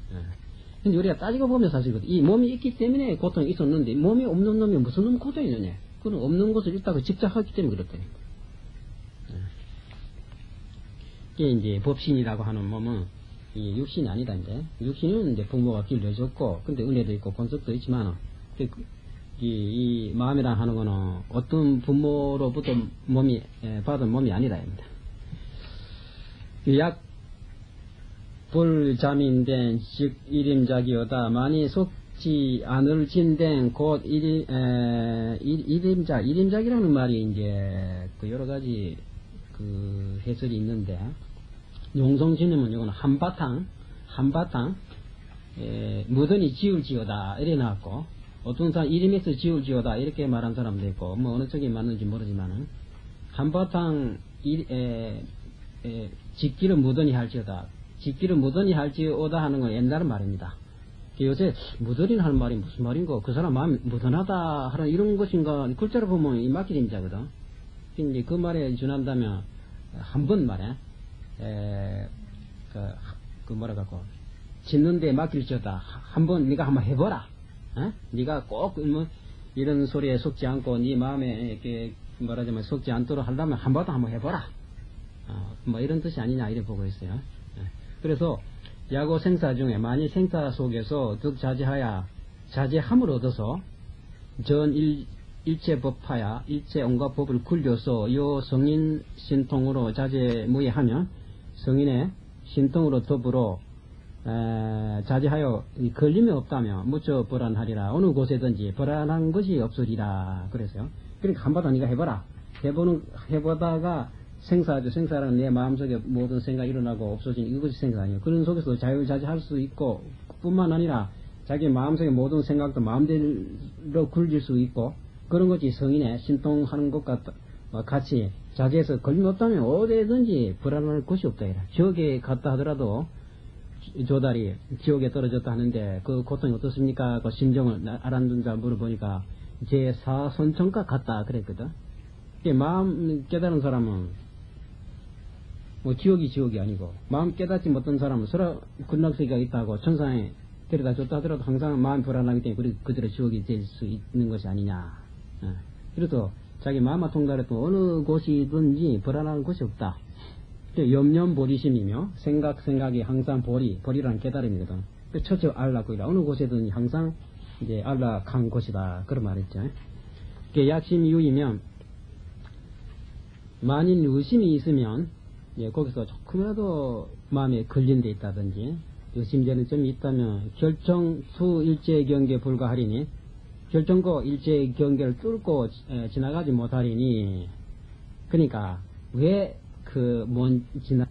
근데 우리가 따지고 보면 사실 이 몸이 있기 때문에 고통이 있었는데 몸이 없는 놈이 무슨 놈 고통이 있느냐. 그건 없는 것을 일단 집착하기 때문에 그렇다는 거예요. 이게 이제 법신이라고 하는 몸은 이 육신이 아니다. 이제 육신은 이제 부모가 길러줬고, 근데 은혜도 있고 권속도 있지만 이 마음이라 하는 거는 어떤 부모로부터 받은 몸이 아니다. 약 불자민된 즉 일임작이오다. 많이 속지 않을 진된 곧 일임작이라는 말이 이제 여러 가지 해설이 있는데 용성진님은 이거는 한바탕 무던히 지을지어다 이래 나왔고, 어떤 사람 이름에서 지을지어다 이렇게 말한 사람도 있고, 뭐 어느 쪽이 맞는지 모르지만은 한바탕 짓기를 무던히 할지어다. 짓기를 무던히 할지어다 하는 건 옛날 말입니다. 요새 무던히 하는 말이 무슨 말인고, 그 사람 마음이 무던하다 하는 이런 것인가, 글자로 보면 이 막기림자거든. 이제 그 말에 준한다면 한 번 말에 뭐라 갖고 짓는데 맡길지어다. 한번 네가 한번 해보라. 네가 꼭 이런 소리에 속지 않고 네 마음에 이렇게 말하자면 속지 않도록 하려면 한번 해보라. 뭐 이런 뜻이 아니냐 이렇게 보고 있어요. 그래서 야고 생사 중에 만일 생사 속에서 득자제하야 자제함을 얻어서 전 일체 법하야 일체 온갖 법을 굴려서 요 성인 신통으로 자제무예하면 성인의 신통으로 더불어 자제하여 걸림이 없다면 무척 불안하리라. 어느 곳에든지 불안한 것이 없으리라. 그래서요. 그러니까 한바탕 네가 해봐라. 해보다가 생사라는 내 마음속에 모든 생각이 일어나고 없어진 이것이 생사 아니에요. 그런 속에서 자유자재할 수 있고, 뿐만 아니라 자기 마음속에 모든 생각도 마음대로 굴릴 수 있고, 그런 것이 성인의 신통하는 것과 같이 자기에서 걸림 없다면 어디든지 불안할 곳이 없다. 지옥에 갔다 하더라도 조달이 지옥에 떨어졌다 하는데 그 고통이 어떻습니까? 그 심정을 알았는지 물어보니까 제 사손천과 같다 그랬거든. 마음 깨달은 사람은 뭐 지옥이 아니고, 마음 깨닫지 못한 사람은 서로 군락세계가 있다고 천상에 데려다 줬다 하더라도 항상 마음이 불안하기 때문에 그대로 지옥이 될 수 있는 것이 아니냐. 그래도 자기 마음만 통달해도 어느 곳이든지 불안한 곳이 없다. 염려보리심이며 생각이 항상 보리라는 깨달음이거든. 첫째 알라고이라 어느 곳에든 항상 이제 알락한 곳이다 그런 말했죠. 약심유이면 만일 의심이 있으면 거기서 조금이라도 마음에 걸린 데 있다든지 의심되는 점이 있다면 결정수 일체 경계에 불과하리니 결정고 일체 경계를 뚫고 지나가지 못하리니, 그러니까 왜 못 지나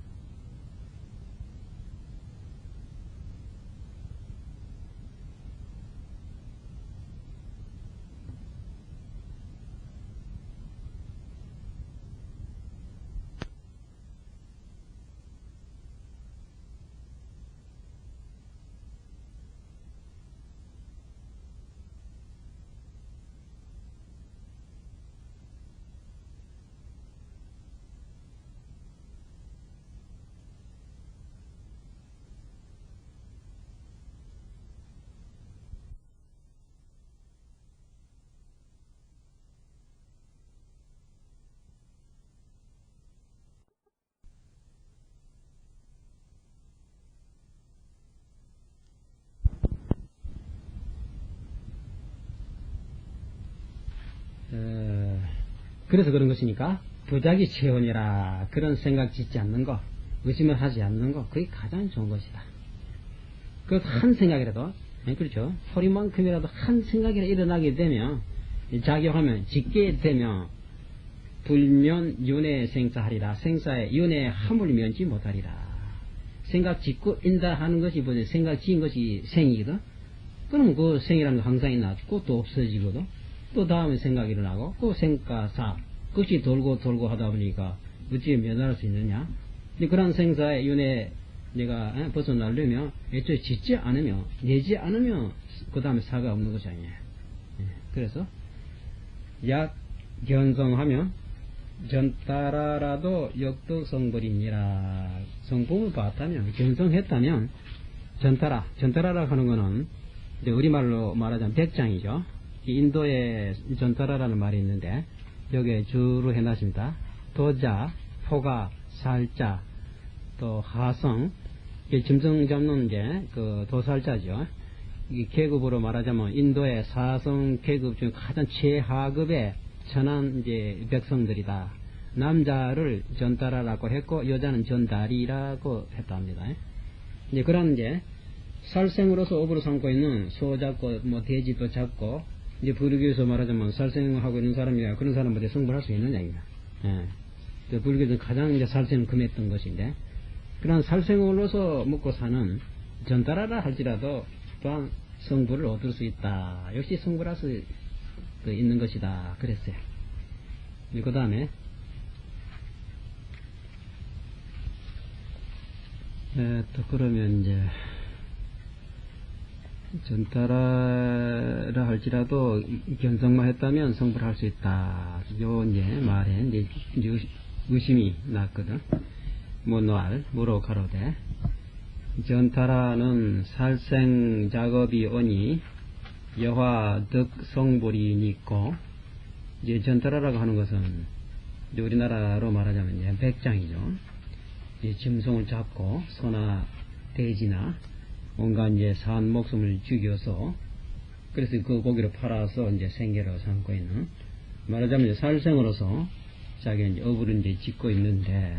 그래서 그런 것이니까 부작위 체온이라 그런 생각 짓지 않는 거, 의심을 하지 않는 거, 그게 가장 좋은 것이다. 그 한 생각이라도, 그렇죠, 소리만큼이라도 한 생각이라도 일어나게 되면, 작용하면 짓게 되면 불면 윤회 생사하리라. 생사에 윤회 함을 면치 못하리라. 생각 짓고 인다 하는 것이 뭐지? 생각 지은 것이 생이거든. 그러면 그 생이라는 거 항상 있나고 또 없어지거든. 또 다음에 생각이 일어나고 그 생가사 그것이 돌고 하다 보니까 어찌 면할 수 있느냐. 근데 그런 생사의 윤회 내가 벗어나려면 애초에 짓지 않으면, 내지 않으면 그 다음에 사가 없는 것이 아니에요. 그래서 약 견성하면 전따라라도 역덕성불이니라. 성품을 봤다면, 견성했다면 전따라라고 하는 거는 이제 우리말로 말하자면 백장이죠. 인도에 전따라라는 말이 있는데 여기에 주로 해놨습니다. 도자, 포가, 살자, 또 하성, 짐승 잡는 게 그 도살자죠. 이 계급으로 말하자면 인도의 사성 계급 중 가장 최하급의 천한 이제 백성들이다. 남자를 전따라라고 했고 여자는 전다리라고 했답니다. 이제 그런 이제 살생으로서 업으로 삼고 있는 소 잡고 뭐 돼지도 잡고, 이제 불교에서 말하자면 살생하고 있는 사람이야 그런 사람한테 성불할 수 있느냐 이거. 불교에서 가장 이제 살생을 금했던 것인데, 그런 살생으로서 먹고 사는 전따라라 할지라도 또한 성불을 얻을 수 있다. 역시 성불할 수 있는 것이다. 그랬어요. 그 다음에 또 그러면 이제 전따라라 할지라도 견성만 했다면 성불할 수 있다. 요 이제 말에 이제 의심이 났거든. 모노알 무로 가로되 전따라는 살생 작업이 오니 여화 득 성불이 있고, 이제 전따라라고 하는 것은 이제 우리나라로 말하자면 이제 백장이죠. 이제 짐승을 잡고 소나 돼지나 온갖 이제 산 목숨을 죽여서 그래서 그 고기를 팔아서 이제 생계로 삼고 있는, 말하자면 이제 살생으로서 자기 이제 업을 이제 짓고 있는데,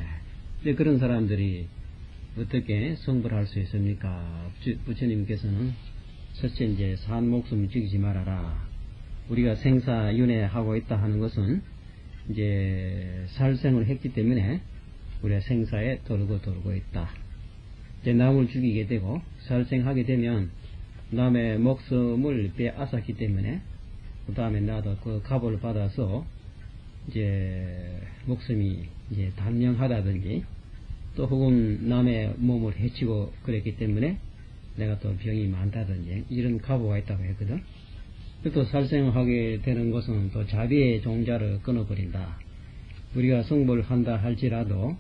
이제 그런 사람들이 어떻게 성불할 수 있습니까? 부처님께서는 첫째 이제 산 목숨을 죽이지 말아라. 우리가 생사윤회하고 있다 하는 것은 이제 살생을 했기 때문에 우리가 생사에 돌고 있다. 이제 남을 죽이게 되고 살생하게 되면 남의 목숨을 빼앗았기 때문에 그 다음에 나도 그 값을 받아서 이제 목숨이 이제 단명하다든지 또 혹은 남의 몸을 해치고 그랬기 때문에 내가 또 병이 많다든지 이런 가보가 있다고 했거든. 또 살생하게 되는 것은 또 자비의 종자를 끊어버린다. 우리가 성불을 한다 할지라도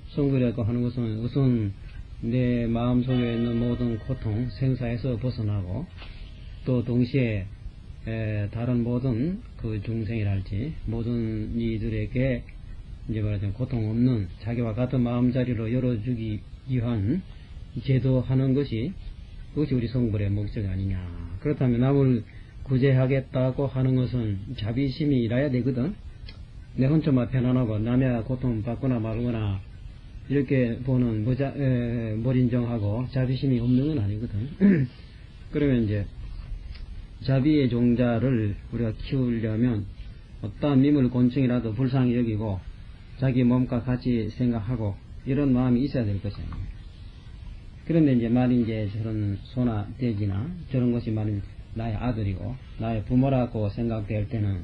성불이라고 하는 것은 우선 내 마음속에 있는 모든 고통, 생사에서 벗어나고 또 동시에 다른 모든 그 중생이랄지 모든 이들에게 이제 말하자면 고통 없는 자기와 같은 마음자리로 열어주기 위한 제도하는 것이 그것이 우리 성불의 목적이 아니냐. 그렇다면 남을 구제하겠다고 하는 것은 자비심이 일어야 되거든. 내 혼자만 편안하고 남의 고통 받거나 말거나 이렇게 보는 몰인정하고 자비심이 없는 건 아니거든. 그러면 이제 자비의 종자를 우리가 키우려면 어떠한 미물 곤충이라도 불쌍히 여기고 자기 몸과 같이 생각하고 이런 마음이 있어야 될 것이에요. 그런데 이제 만일 이제 저런 소나 돼지나 저런 것이 만일 나의 아들이고 나의 부모라고 생각될 때는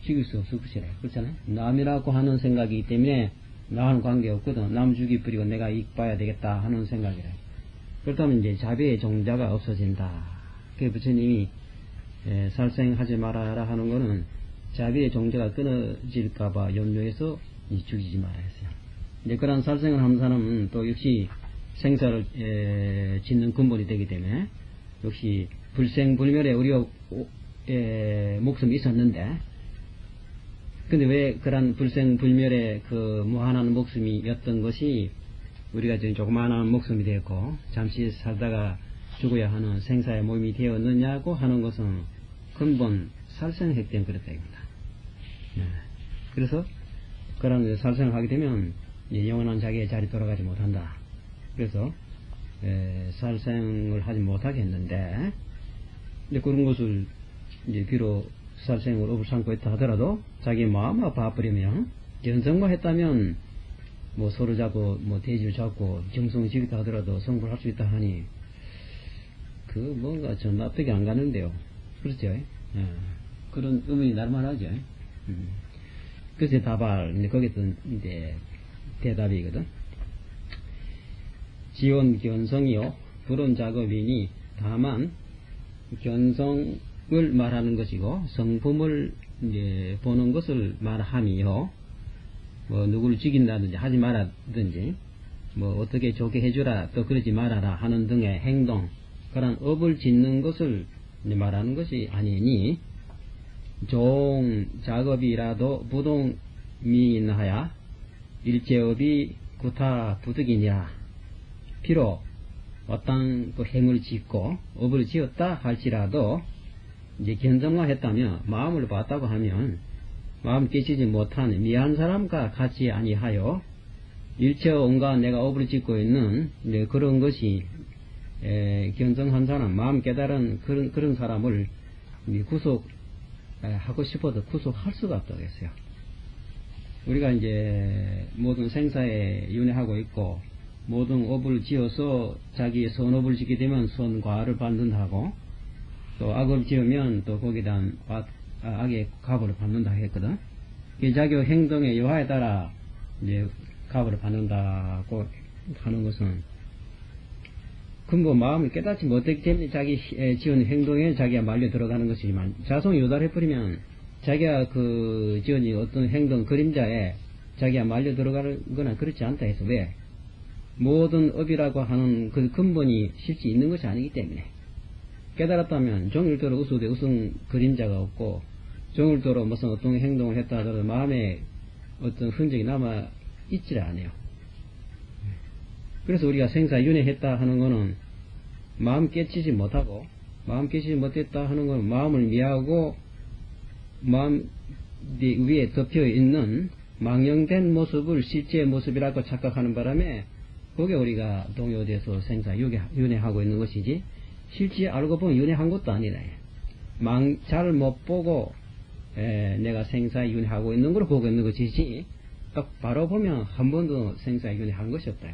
죽일 수 없을 것이래. 그렇잖아요. 남이라고 하는 생각이기 때문에 나와는 관계없거든. 남 죽이 뿌리고 내가 이익 봐야 되겠다 하는 생각이래. 그렇다면 이제 자비의 종자가 없어진다. 그 부처님이 살생하지 말아라 하는 거는 자비의 종자가 끊어질까봐 염려해서 죽이지 말아야 했어요. 이제 그런 살생을 하는 사람은 또 역시 생사를 짓는 근본이 되기 때문에 역시 불생불멸에 우리가 목숨이 있었는데 근데 왜 그런 불생불멸의 그 무한한 목숨이었던 것이 우리가 지금 조그마한 목숨이 되었고 잠시 살다가 죽어야 하는 생사의 몸이 되었느냐고 하는 것은 근본 살생했기 때문에 그렇다 이겁니다. 그래서 그런 살생을 하게 되면 영원한 자기의 자리 돌아가지 못한다. 그래서 살생을 하지 못하게 했는데 이제 그런 것을 이제 비록 살생을 업을 삼고 있다 하더라도 자기 마음만 봐버리면 견성만 했다면 뭐 소를 잡고 뭐 돼지를 잡고 정성을 지겠다 하더라도 성불할 수 있다 하니 그 뭔가 좀 납득이 안 가는데요. 그렇죠? 그런 의문이 날만하죠. 그래서 다발 거기서 이제 대답이거든. 지원 견성이요 불온 작업이니 다만 견성을 말하는 것이고 성품을 이제 보는 것을 말함이요. 뭐 누구를 죽인다든지 하지 말아든지 뭐 어떻게 좋게 해주라 또 그러지 말아라 하는 등의 행동 그런 업을 짓는 것을 말하는 것이 아니니 종 작업이라도 부동미인하야 일제업이 구타 부득이냐 비록 어떤 그 행을 짓고 업을 지었다 할지라도 이제 견성만 했다면 마음을 봤다고 하면 마음 깨치지 못한 미한 사람과 같이 아니하여 일체 온갖 내가 업을 짓고 있는 그런 것이 견성한 사람 마음 깨달은 그런 사람을 구속하고 싶어도 구속할 수가 없다고 했어요. 우리가 이제 모든 생사에 윤회하고 있고 모든 업을 지어서 자기의 선업을 짓게 되면 선과를 받는다고 또 악을 지으면 또 거기에 대한 악의 값을 받는다 했거든. 자기 행동의 여하에 따라 이제 값을 받는다고 하는 것은 근본 마음을 깨닫지 못했기 때문에 자기 지은 행동에 자기가 말려 들어가는 것이지만 자성이 요달해버리면 자기가 그 지은 어떤 행동 그림자에 자기가 말려 들어가는 거나 그렇지 않다 해서 왜? 모든 업이라고 하는 그 근본이 실제 있는 것이 아니기 때문에 깨달았다면 종일토록 우수대 우승 그림자가 없고 종일토록 무슨 어떤 행동을 했다 하더라도 마음에 어떤 흔적이 남아 있지를 않아요. 그래서 우리가 생사윤회했다 하는 거는 마음 깨치지 못하고 마음 깨치지 못했다 하는 건 마음을 미하고 마음 위에 덮여 있는 망령된 모습을 실제의 모습이라고 착각하는 바람에 그게 우리가 동요돼서 생사윤회하고 있는 것이지 실제 알고 보면 윤회한 것도 아니라 잘 못 보고 내가 생사윤회하고 있는 걸 보고 있는 것이지 딱 바로 보면 한 번도 생사윤회한 것이 없다.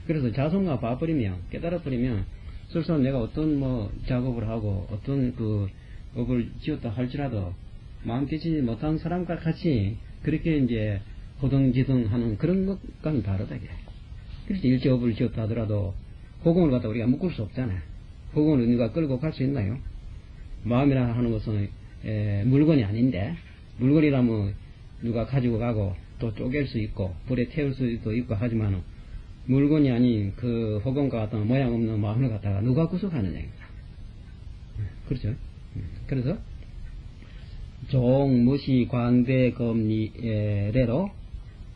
그래서 자성과 봐버리면 깨달아버리면 설사 내가 어떤 뭐 작업을 하고 어떤 그 업을 지었다 할지라도 마음 깨치지 못한 사람과 같이 그렇게 이제 호등지등하는 그런 것과는 다르다. 그래서 일제 업을 지었다 하더라도 호공을 갖다 우리가 묶을 수 없잖아요. 호공을 우리가 끌고 갈 수 있나요? 마음이라 하는 것은 물건이 아닌데, 물건이라면 누가 가지고 가고 또 쪼갤 수 있고 불에 태울 수도 있고 하지만 물건이 아닌 그 허공과 같은 모양 없는 마음을 갖다가 누가 구속하느냐. 그렇죠. 그래서 종무시 광대 검리래로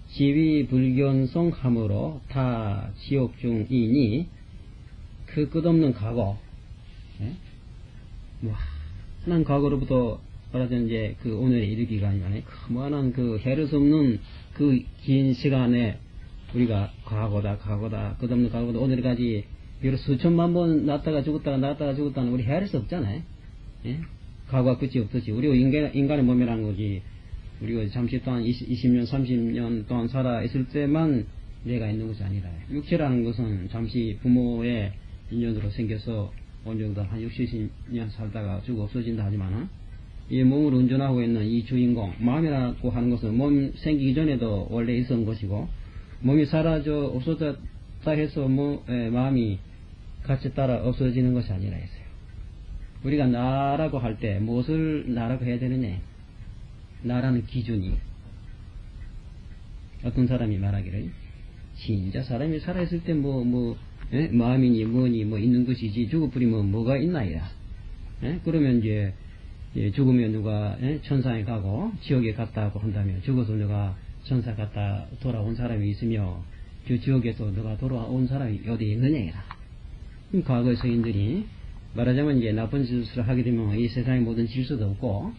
지위 불견성함으로 다 지옥 중이니 그 끝없는 과거, 난 과거로부터 말하자면 이제 그 오늘에 이르기까지 그만한 그 헤를 수 없는 그 긴 시간에 우리가 과거다 끝없는 과거다 오늘까지 여러 수천만 번 났다가 죽었다는 우리 헤아릴 수 없잖아요. 예? 과거가 끝이 없듯이 우리가 인간의 몸이라는 거지. 우리가 잠시 동안 20년 30년 동안 살아 있을 때만 내가 있는 것이 아니라 육체라는 것은 잠시 부모의 인연으로 생겨서 어느 정도 한 60, 70년 살다가 죽어 없어진다 하지만 이 몸을 운전하고 있는 이 주인공 마음이라고 하는 것은 몸 생기기 전에도 원래 있었던 것이고 몸이 사라져 없어졌다 해서 마음이 같이 따라 없어지는 것이 아니라 했어요. 우리가 나라고 할 때 무엇을 나라고 해야 되느냐. 나라는 기준이 어떤 사람이 말하기를 진짜 사람이 살아있을 때 마음이니 뭐니 있는 것이지 죽어버리면 뭐가 있나이다. 그러면 이제 죽으면 누가 천상에 가고 지옥에 갔다고 한다면 죽어서 누가 천사 갔다 돌아온 사람이 있으며 그 지옥에서 누가 돌아온 사람이 어디에 있느냐. 과거의 서인들이 말하자면 이제 나쁜 짓을 하게 되면 이 세상에 모든 질서도 없고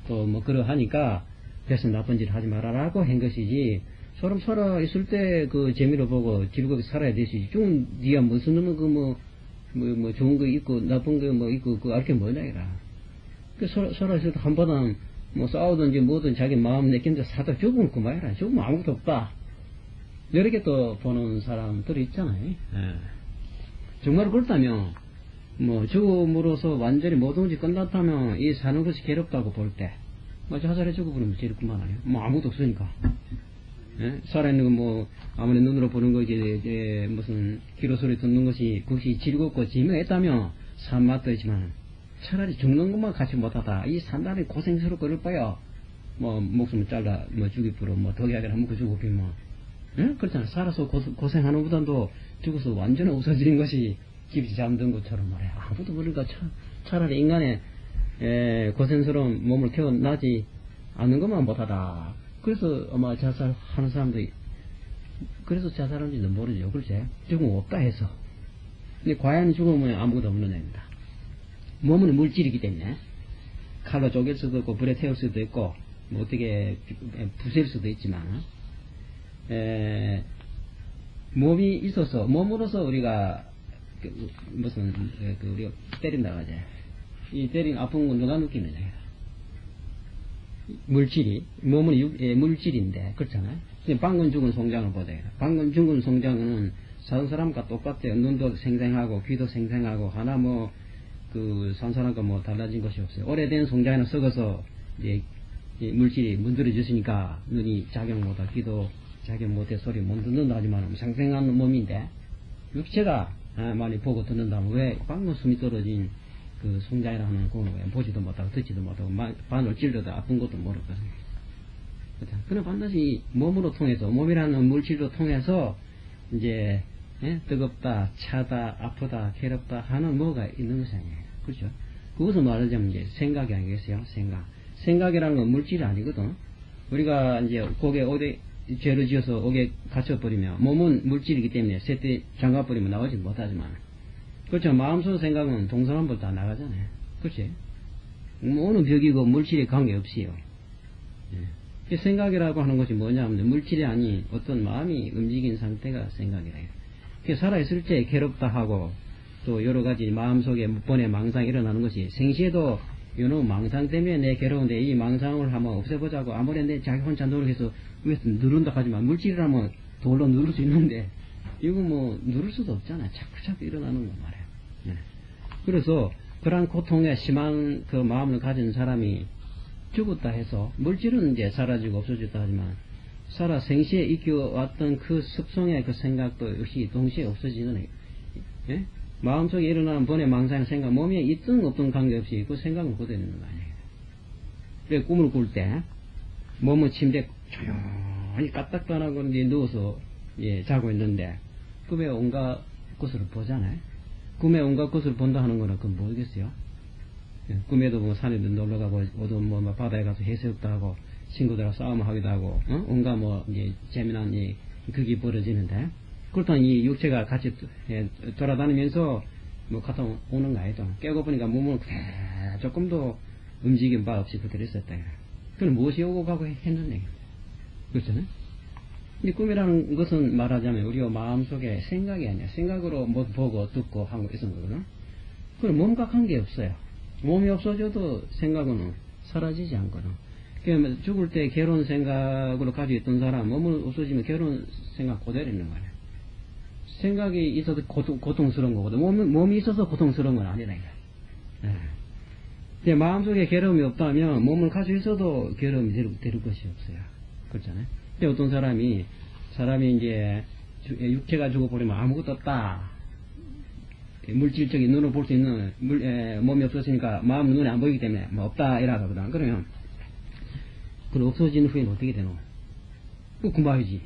또 그러하니까 그래서 나쁜 짓을 하지 말아라고 한 것이지 사람 살아 있을 때 그 재미로 보고 즐겁게 살아야 되지. 좀 네가 무슨 놈은 좋은 거 있고 나쁜 거 있고 그 알게 뭐냐 이라. 그 살아 있을 때 한번은 싸우든지 뭐든 자기 마음 내끼는데 사다 죽으면 그만이라. 죽으면 아무것도 없다. 이렇게 또 보는 사람들이 있잖아요. 정말 그렇다면 죽음으로써 완전히 모든 것이 끝났다면 이 사는 것이 괴롭다고 볼 때 자살해 죽어버리면 제일 그만 아니에요. 아무것도 없으니까. 살아있는 건 아무리 눈으로 보는 거지 무슨 귀로 소리 듣는 것이 그것이 즐겁고 재미있다면 산 맛도 있지만 차라리 죽는 것만 같이 못하다. 이 산다는 고생스럽고 그럴 바야 목숨을 잘라 죽일 부러 덕이하게 한 먹고 죽어버리면 그렇잖아. 살아서 고생하는 보다도 죽어서 완전히 없어지는 것이 깊이 잠든 것처럼 말이야. 아무도 모르니까 차라리 인간의 고생스러운 몸을 태어나지 않는 것만 못하다. 그래서 아마 자살하는 사람들이 그래서 자살하는지도 모르죠. 그렇지? 죽음 없다 해서. 근데 과연 죽음은 아무것도 없는 애입니다. 몸은 물질이기 때문에 칼로 쪼갤 수도 있고 불에 태울 수도 있고 어떻게 부술 수도 있지만 몸이 있어서 몸으로서 우리가 우리가 때린다고 하죠. 이 때린 아픈 건 누가 느끼느냐. 물질이, 몸은 물질인데, 그렇잖아요. 방금 죽은 송장을 보자. 방금 죽은 송장은 사는 사람과 똑같아요. 눈도 생생하고, 귀도 생생하고, 하나 산 사람과 달라진 것이 없어요. 오래된 송장에는 썩어서, 물질이 문드러졌으니까, 눈이 작용 못하고, 귀도 작용 못해 소리 못 듣는다 하지만, 생생한 몸인데, 육체가 많이 보고 듣는다면, 왜 방금 숨이 떨어진 그 송장이라는 거는 보지도 못하고 듣지도 못하고 바늘 찔러도 아픈 것도 모르거든요. 그러나 반드시 몸으로 통해서 몸이라는 물질로 통해서 이제 뜨겁다, 차다, 아프다, 괴롭다 하는 뭐가 있는 것이 아니에요. 그렇죠? 그것을 말하자면 이제 생각이 아니겠어요? 생각이라는 건 물질이 아니거든. 우리가 이제 고개 어디 죄를 지어서 옥에 갇혀버리면 몸은 물질이기 때문에 세대 잠가버리면 나오지 못하지만 그렇죠. 마음속 생각은 동서남북 다 나가잖아요. 그렇지? 어느 벽이고 물질에 관계없이요. 생각이라고 하는 것이 뭐냐면 물질이 아닌 어떤 마음이 움직인 상태가 생각이라 해요. 살아있을 때 괴롭다 하고 또 여러 가지 마음속에 몇 번의 망상이 일어나는 것이 생시에도 이놈 망상 때문에 내 괴로운데 이 망상을 한번 없애보자고 아무리 내 자기 혼자 노력해서 왜 누른다 하지만 물질이라면 돌로 누를 수 있는데 이거 누를 수도 없잖아. 자꾸 일어나는 거 말이야. 그래서 그러한 고통에 심한 그 마음을 가진 사람이 죽었다 해서 물질은 이제 사라지고 없어졌다 하지만 살아 생시에 익혀왔던 그 습성의 그 생각도 역시 동시에 없어지는 마음속에 일어나는 번뇌 망상의 생각, 몸에 있든 없든 관계없이 그 생각은 그대로 있는 거 아니에요. 그래서 꿈을 꿀 때, 몸은 침대에 조용히 까딱까딱하고 이제 누워서, 예, 자고 있는데, 꿈에 온갖 것을 보잖아요. 꿈에 온갖 것을 본다 하는 거는 그건 뭐겠어요? 예, 꿈에도 뭐 산에도 놀러 가고, 어두운 뭐 바다에 가서 해수욕도 하고, 친구들하고 싸움을 하기도 하고, 온갖 뭐, 이제, 재미난 그게 벌어지는데, 그렇다면 이 육체가 같이 돌아다니면서 뭐 갔다 오는 거 아니죠. 깨고 보니까 몸은 조금도 움직임 바 없이 그대로 있었다. 그건 무엇이 오고 가고 했는데. 그렇잖아요. 이 꿈이라는 것은 말하자면 우리가 마음속에 생각이 아니야. 생각으로 뭐 보고 듣고 하고 있는 거거든. 그럼 몸과 관계없어요. 몸이 없어져도 생각은 사라지지 않거든. 그러면 죽을 때 괴로운 생각으로 가지고 있던 사람, 몸은 없어지면 괴로운 생각 그대로 있는 거야. 생각이 있어서 고통스러운 거거든. 몸이 있어서 고통스러운 건 아니라. 네. 마음속에 괴로움이 없다면 몸을 가지고 있어도 괴로움이 될 것이 없어요. 그렇잖아요. 근데 어떤 사람이 이제 육체가 죽어버리면 아무것도 없다. 물질적인 눈으로 볼 수 있는 몸이 없어지니까 마음 눈에 안 보이기 때문에 뭐 없다 이라고 하거든. 그러면 그럼 없어진 후에는 어떻게 되노? 그 말이지.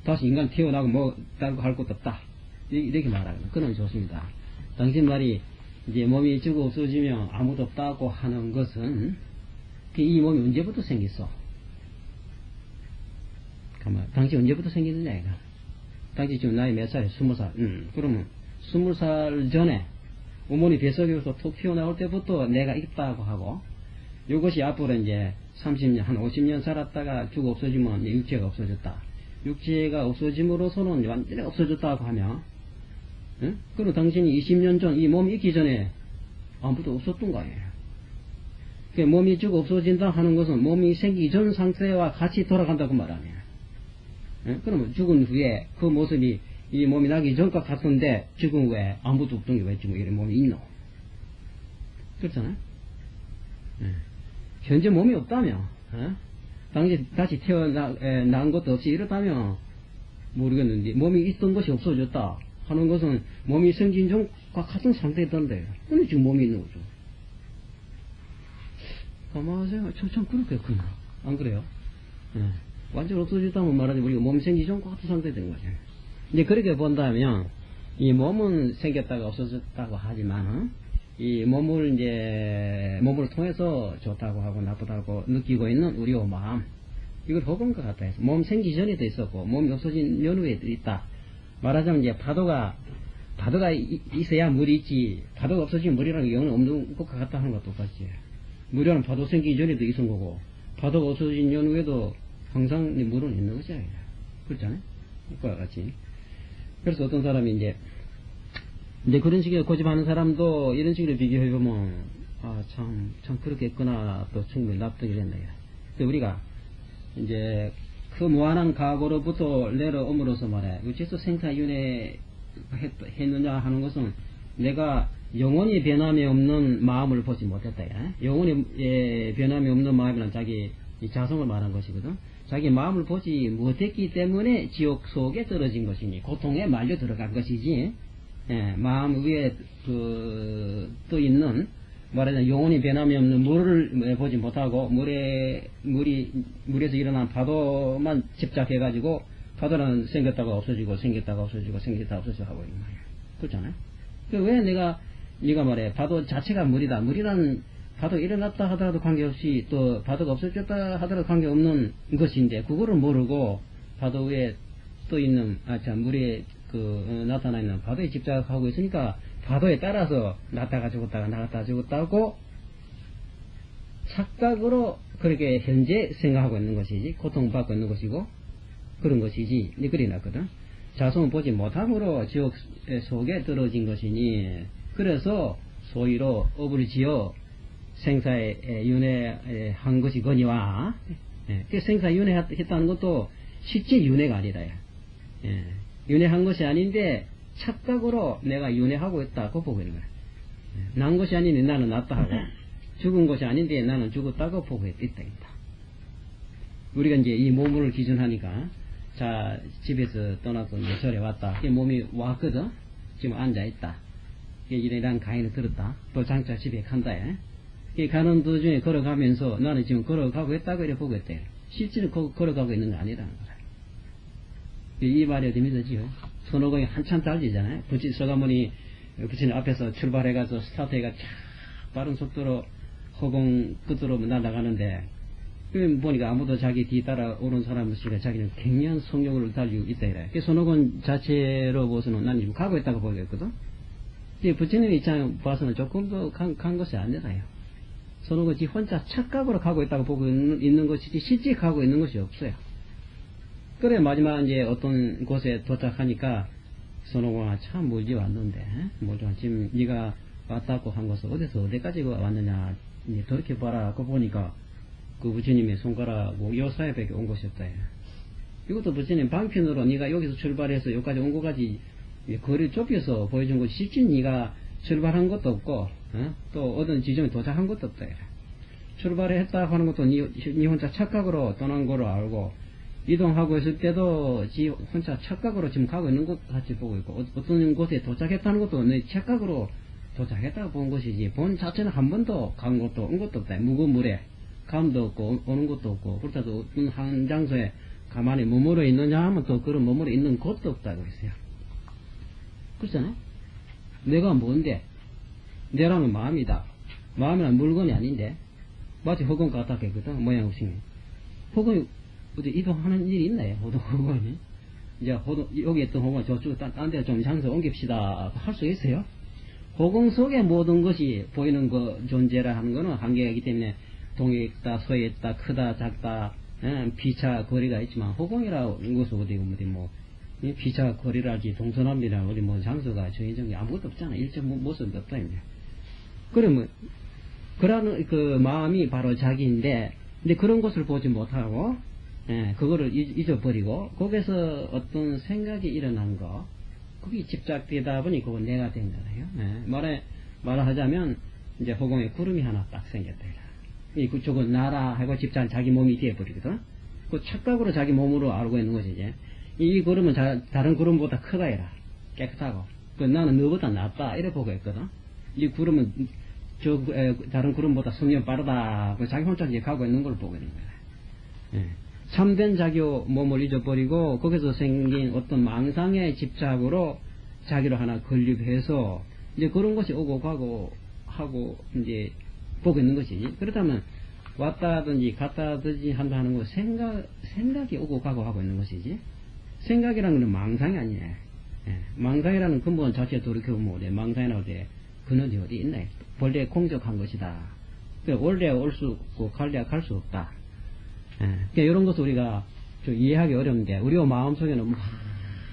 다시 인간 태어나고 뭐 다른 거 할 것도 없다. 이렇게 말하거든. 그건 좋습니다. 당신 말이 이제 몸이 죽어 없어지면 아무도 없다고 하는 것은 이 몸이 언제부터 생겼어? 가만, 당신 언제부터 생겼느냐 이거. 당신 지금 나이 몇 살이야? 20살. 그러면 20살 전에 어머니 뱃속에서 톡 튀어나올 때부터 내가 있다고 하고, 이것이 앞으로 이제 30년, 한 50년 살았다가 죽어 없어지면 육체가 없어졌다. 육체가 없어짐으로서는 완전히 없어졌다고 하면, 응? 그럼 당신이 20년 전 이 몸이 있기 전에 아무도 없었던 거예요. 그러니까 몸이 죽어 없어진다 하는 것은 몸이 생기기 전 상태와 같이 돌아간다고 말하네요. 응? 그러면 죽은 후에 그 모습이 이 몸이 나기 전과 같은데 죽은 후에 아무도 없던 게 왜 지금 이런 몸이 있노? 그렇잖아요? 응. 현재 몸이 없다며, 당시 다시 태어난 것도 없이 이렇다면 모르겠는데, 몸이 있던 것이 없어졌다 하는 것은 몸이 생긴 전과 같은 상태에 있던데, 근데 지금 몸이 있는 거죠. 가만히 생각해, 참 그렇겠구나. 안 그래요? 완전 없어졌다면 말하지, 우리가 몸이 생긴 전과 같은 상태에 된 거죠. 이제 그렇게 본다면, 이 몸은 생겼다가 없어졌다고 하지만, 이 몸을 통해서 좋다고 하고 나쁘다고 느끼고 있는 우리의 마음, 이걸 허건 것 같아요. 몸 생기 전에도 있었고, 몸이 없어진 연후에도 있다. 말하자면 이제 파도가 있어야 물이 있지, 파도가 없어지면 물이라는 게 영은 없는 것과 같다 하는 것도 똑같지. 물이라는 파도 생기기 전에도 있은 거고, 파도가 없어진 연후에도 항상 물은 있는 거죠. 그렇잖아요? 그것과 같이. 그래서 어떤 사람이 이제 그런 식으로 고집하는 사람도 이런 식으로 비교해보면, 참 그렇겠구나, 또 충분히 납득이 된다. 그래서 우리가, 이제, 그 무한한 과거로부터 내려옴으로써 말해, 어째서 생사윤회 했느냐 하는 것은 내가 영원히 변함이 없는 마음을 보지 못했다. 영원히 변함이 없는 마음이란 자기 자성을 말한 것이거든. 자기 마음을 보지 못했기 때문에 지옥 속에 떨어진 것이니, 고통에 말려 들어간 것이지, 마음 위에 떠 있는, 말하자면 영원히 변함이 없는 물을 보지 못하고, 물에서 일어난 파도만 집착해가지고, 파도는 생겼다가 없어지고, 생겼다가 없어지고, 생겼다가 없어지고 하고 있는 거예요. 그렇잖아요? 왜 네가 말해, 파도 자체가 물이다. 물이란 파도가 일어났다 하더라도 관계없이, 또 파도가 없어졌다 하더라도 관계없는 것인데, 그거를 모르고, 파도 위에 떠 있는, 물에 나타나 있는 파도에 집착하고 있으니까 파도에 따라서 났다가 죽었다가 나갔다가 죽었다고 착각으로 그렇게 현재 생각하고 있는 것이지, 고통받고 있는 것이고 그런 것이지. 그리 났거든. 자성을 보지 못함으로 지옥 속에 떨어진 것이니, 그래서 소위로 업을 지어 생사에 윤회한 것이거니와, 생사 윤회했다는 것도 실제 윤회가 아니라, 윤회한 것이 아닌데 착각으로 내가 윤회하고 있다고 보고 있는 거야. 난 것이 아닌데 나는 낫다 하고, 죽은 것이 아닌데 나는 죽었다고 보고 있다. 우리가 이제 이 몸을 기준하니까, 자, 집에서 떠나서 이제 절에 왔다. 이 몸이 왔거든? 지금 앉아있다. 이런 강의를 들었다. 또 장차 집에 간다. 가는 도중에 걸어가면서 나는 지금 걸어가고 있다고 이래 보고 있대. 실제로 걸어가고 있는 거 아니라는 거야. 이 말이 어디 믿어지요? 손오공이 한참 달리잖아요. 서가모니 부처님 앞에서 출발해가서 스타트해가 쫙 빠른 속도로 허공 끝으로 날아가는데 보니까 아무도 자기 뒤 따라 오는 사람 없으니까 자기는 굉장한 성령을 달리고 있다 이래. 손오공 자체로 보서는 난 지금 가고 있다고 보겠거든. 부처님 입장 봐서는 조금 더 간 것이 아니라요. 손오공 지 혼자 착각으로 가고 있다고 보고 있는 것이지 실제 가고 있는 것이 없어요. 그래 마지막 이제 어떤 곳에 도착하니까 손오공아 참 멀지 왔는데 지금 네가 왔다고 한 것은 어디까지 왔느냐 이제 그렇게 봐라. 그 보니까 그 부처님의 손가락 요 사이밖에 온 것이 없다. 이것도 부처님 방편으로 네가 여기서 출발해서 여기까지 온 것까지 거리를 좁혀서 보여준 것이 실제 네가 출발한 것도 없고 또 어떤 지점에 도착한 것도 없다. 출발했다고 하는 것도 네 혼자 착각으로 떠난 거로 알고 이동하고 있을 때도 지 혼자 착각으로 지금 가고 있는 것 같이 보고 있고 어떤 곳에 도착했다는 것도 내 착각으로 도착했다고 본 것이지 본 자체는 한 번도 간 것도 온 것도 없다. 무거운 물에 감도 없고 오는 것도 없고 그렇다고 어떤 한 장소에 가만히 머물러 있느냐 하면 또 그런 머물러 있는 것도 없다고 했어요. 그렇잖아요. 내가 뭔데? 내라는 마음이다. 마음이란 물건이 아닌데 마치 허공 같다 했거든. 모양 없이 허공이 어디 이동하는 일이 있나요? 허공이 이제 여기 있던 허공 저쪽 딴 데 좀 장소 옮깁시다 할 수 있어요? 허공 속에 모든 것이 보이는 그 존재라 하는 거는 한계가 있기 때문에 동에 있다 서에 있다 크다 작다 피차 거리가 있지만 허공이라는 것은 어디 피차 거리랄지 동서남이라 어디 장소가 정해진 게 아무것도 없잖아. 일정 모습도 없다. 그러면 그러는 그 마음이 바로 자기인데 근데 그런 것을 보지 못하고 그거를 잊어버리고 거기서 어떤 생각이 일어난 거 그게 집착되다 보니 그건 내가 된 거예요. 말하자면 이제 허공에 구름이 하나 딱 생겼다. 그쪽은 나라 하고 집착 자기 몸이 되어버리거든. 그 착각으로 자기 몸으로 알고 있는 것이 이제 이 구름은 다른 구름보다 크다 이라 깨끗하고 나는 너보다 낫다 이래 보고 있거든. 이 구름은 다른 구름보다 성령 빠르다 자기 혼자 이제 가고 있는 걸 보고 있는 거야. 참된 자기 몸을 잊어버리고 거기서 생긴 어떤 망상의 집착으로 자기를 하나 건립해서 이제 그런 것이 오고 가고 하고 이제 보고 있는 것이지. 그렇다면 왔다든지 갔다든지 한다는 거 생각이 오고 가고 하고 있는 것이지. 생각이라는 건 망상이 아니에요. 망상이라는 근본 자체 돌이켜보면 망상이라고 돼. 그는 어디 있나요? 본래 공적한 것이다. 원래 올 수 없고 갈래야 갈 수 없다. 그러니까 이런 것을 우리가 좀 이해하기 어려운데 우리의 마음속에는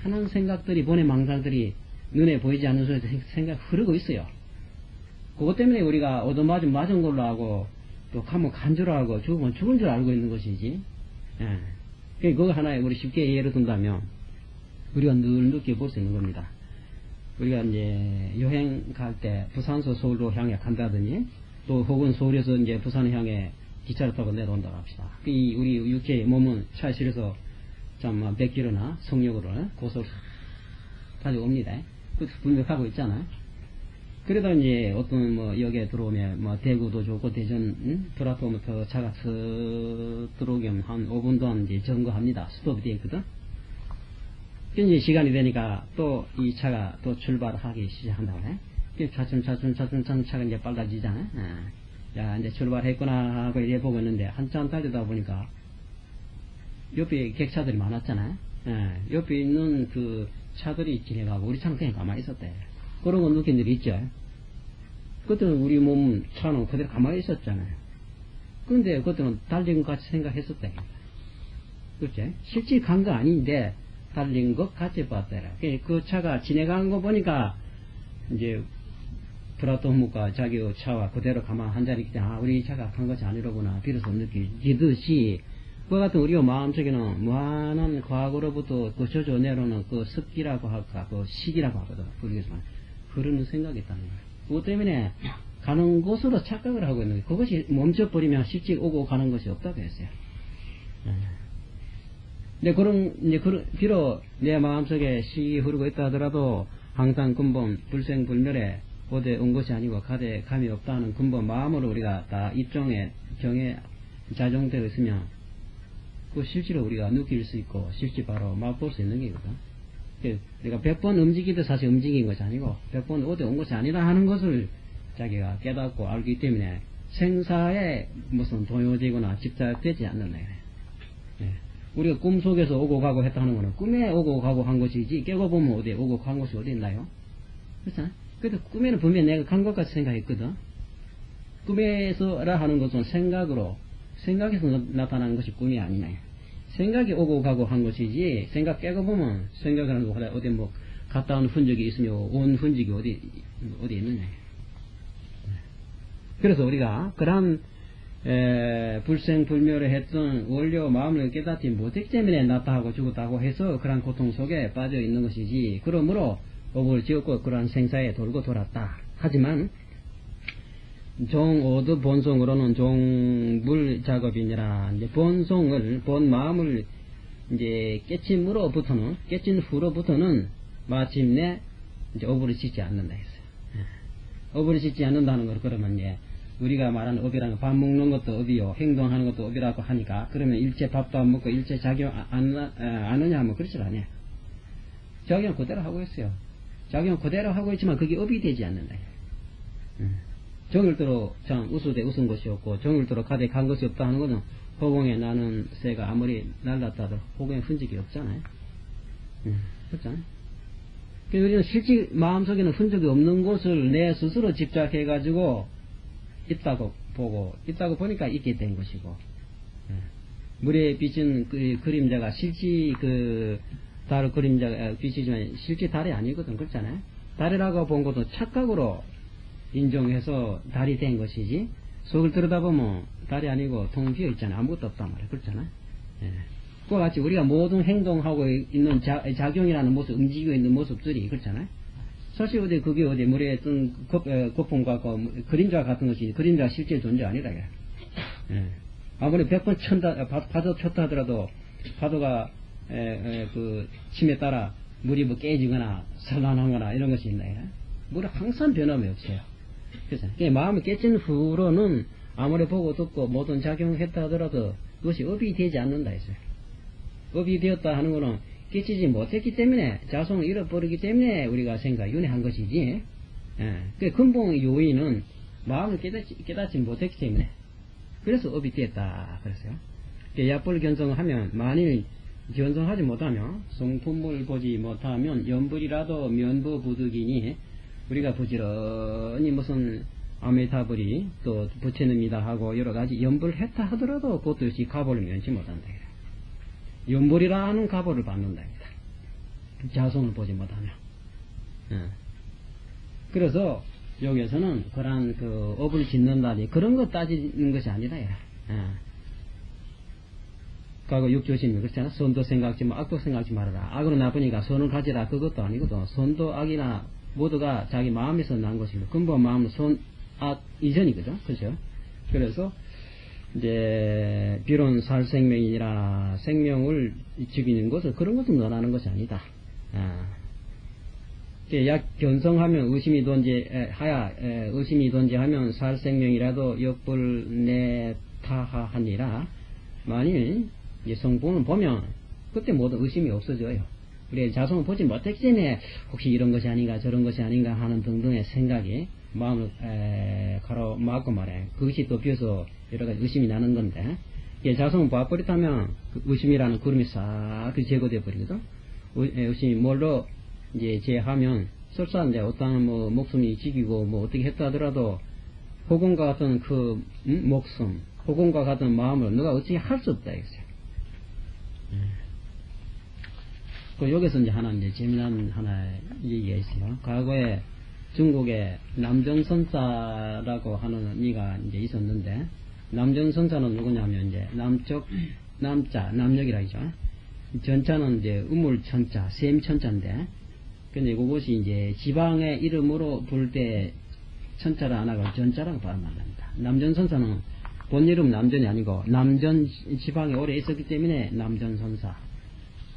많은 생각들이 본의 망상들이 눈에 보이지 않는 소리에 생각 흐르고 있어요. 그것 때문에 우리가 얻어맞은 맞은 걸로 하고 또 가면 간 줄 알고 죽으면 죽은 줄 알고 있는 것이지. 그거 하나에 우리 쉽게 예를 든다면 우리가 늘 느껴볼 수 있는 겁니다. 우리가 이제 여행 갈 때 부산서 서울로 향해 간다더니 또 혹은 서울에서 이제 부산을 향해 기차를 타고 내려온다고 합시다. 우리 육체의 몸은 차에 실어서 참 100km나 성역으로 고속을 가져옵니다. 그것도 분명하고 있잖아요. 그러다 이제 어떤 역에 들어오면 대구도 좋고 대전 플랫폼부터 차가 슥 들어오면 한 5분 동안 이제 점거합니다. 스톱이 되어 있거든. 이제 시간이 되니까 또 이 차가 또 출발하기 시작한다고 해. 차츰 차가 이제 빨라지잖아요. 야, 이제 출발했구나 하고 이래 보고 있는데 한참 달리다 보니까 옆에 객차들이 많았잖아요. 옆에 있는 그 차들이 지나가고 우리 차는 그냥 가만히 있었대. 그런 거 느낀 일이 있죠. 그때는 우리 몸 차는 그대로 가만히 있었잖아요. 근데 그때는 달린 것 같이 생각했었대. 그렇지? 실제 간 거 아닌데 달린 것 같이 봤더라. 그 차가 지나간 거 보니까 이제 플라토무가 자기 차와 그대로 가만 한 자리 있기 때문에 우리 차가 간 것이 아니로구나 비로소 느끼듯이 그와 같은 우리의 마음속에는 무한한 과거로부터 그 저저 내려오는 그 습기라고 할까 그 시기라고 하거든. 그러겠지만 흐르는 생각이 있다는 거예요. 그것 때문에 가는 곳으로 착각을 하고 있는 거예요. 그것이 멈춰버리면 실제 오고 가는 것이 없다고 했어요. 근데 비록 내 마음속에 시기 흐르고 있다 하더라도 항상 근본 불생불멸의 어디 온 것이 아니고 가대 감이 없다 하는 근본 마음으로 우리가 다 입종에 정에 자정되어 있으면 그 실제로 우리가 느낄 수 있고 실제 바로 맛볼 수 있는 게거든. 우리가 100번 움직이도 사실 움직인 것이 아니고 100번 어디 온 것이 아니다 하는 것을 자기가 깨닫고 알기 때문에 생사에 무슨 동요되거나 집착되지 않는다. 네. 우리가 꿈속에서 오고 가고 했다 하는 거는 꿈에 오고 가고 한 것이지 깨고 보면 어디 오고 간 것이 어디 있나요? 그렇잖아. 그래도 꿈에는 분명히 내가 간 것 같이 생각했거든. 꿈에서라 하는 것은 생각에서 나타나는 것이 꿈이 아니냐. 생각이 오고 가고 한 것이지 생각 깨고 보면 생각하는 거 어디 뭐 갔다 온 흔적이 있으며 온 흔적이 어디 있느냐. 그래서 우리가 그런 불생불멸을 했던 원료 마음을 깨닫지 못했기 때문에 났다하고 죽었다고 해서 그런 고통 속에 빠져 있는 것이지. 그러므로 업을 지었고 그러한 생사에 돌고 돌았다. 하지만 종오드 본성으로는 종물 작업이니라. 이제 본 마음을 이제 깨친 후로부터는 마침내 이제 업을 짓지 않는다 했어요. 업을 짓지 않는다는 걸 그러면 이제 우리가 말하는 업이라는 밥 먹는 것도 업이요, 행동하는 것도 업이라고 하니까 그러면 일체 밥도 안 먹고 일체 작용 안 하느냐 하면 그렇지 않아요. 작용 그대로 하고 있어요. 작용 그대로 하고 있지만 그게 업이 되지 않는다. 정일도로 참 우수대 웃은 것이 없고 정일도로 가대 간 것이 없다 하는 것은 허공에 나는 새가 아무리 날랐다 하더라도 허공에 흔적이 없잖아요. 그렇잖아요. 그래서 우리는 실제 마음속에는 흔적이 없는 것을 내 스스로 집착해가지고 있다고 보니까 있게 된 것이고, 물에 비친 그 그림자가 실제 달 그림자가 비치지만 실제 달이 아니거든. 그렇잖아요. 달이라고 본 것도 착각으로 인정해서 달이 된 것이지, 속을 들여다보면 달이 아니고 텅 비어 있잖아요. 아무것도 없단 말이에요. 그렇잖아요. 그와 같이 우리가 모든 행동하고 있는 작용이라는 모습, 움직이고 있는 모습들이 그렇잖아요. 사실 그게 물에 뜬 거품과 그림자 같은 것이 그림자가 실제 존재 아니라. 아무리 100번 파도 쳤다 하더라도 파도가 그 침에 따라 물이 뭐 깨지거나 산란하거나 이런 것이 있나요? 물은 항상 변함이 없어요. 그래서 마음이 깨진 후로는 아무리 보고 듣고 모든 작용했다 하더라도 그것이 업이 되지 않는다 했어요. 업이 되었다 하는 것은 깨치지 못했기 때문에 자성을 잃어버리기 때문에 우리가 윤회한 것이지. 그 근본 요인은 마음을 깨닫지 못했기 때문에 그래서 업이 되었다 그랬어요. 약불 견성하면 만일 견성하지 못하면 성품을 보지 못하면 연불이라도 면부부득이니 우리가 부지런히 무슨 아메타불이 또 부처님이다 하고 여러가지 연불했다 하더라도 그것도 역시 가보를 면치 못한다. 연불이라 하는 가보를 받는다. 자성을 보지 못하면. 그래서 여기에서는 그런 업을 짓는다니 그런 거 따지는 것이 아니라. 과거 육조심이 그렇잖아. 선도 생각지 마, 악도 생각지 말아라. 악으로 나쁘니까 선을 가지라. 그것도 아니거든. 선도 악이나 모두가 자기 마음에서 난 것이고 근본 마음은 악 이전이거든. 그렇죠? 그래서 이제 비론 살생명이라 생명을 죽이는 것을 그런 것도 논하는 것이 아니다. 약 견성하면 의심이 존재하면 살생명이라도 역불 내타하하니라. 만일 성품을 보면 그때 모든 의심이 없어져요. 우리 자성을 보지 못했기 때문에 혹시 이런 것이 아닌가 저런 것이 아닌가 하는 등등의 생각이 마음을 가로막고 말해. 그것이 또 비어서 여러가지 의심이 나는 건데, 자성을 봐버렸다면 그 의심이라는 구름이 싹 제거되어 버리거든. 의심이 뭘로 이제 제하면 설사인데 어떤 목숨이 지기고 어떻게 했다 하더라도 호공과 같은 그 목숨, 호공과 같은 마음을 너가 어떻게 할 수 없다 이거죠. 여기서 이제 재미난 하나의 얘기가 있어요. 과거에 중국에 남전선사라고 하는 이가 이제 있었는데, 남전선사는 누구냐면 이제 남역이라 하죠. 전자는 이제 우물천자, 셈천자인데, 근데 그것이 이제 지방의 이름으로 부를 때 천자를 안 하고 전자라고 발음합니다. 남전선사는 본 이름 남전이 아니고 남전 지방에 오래 있었기 때문에 남전선사.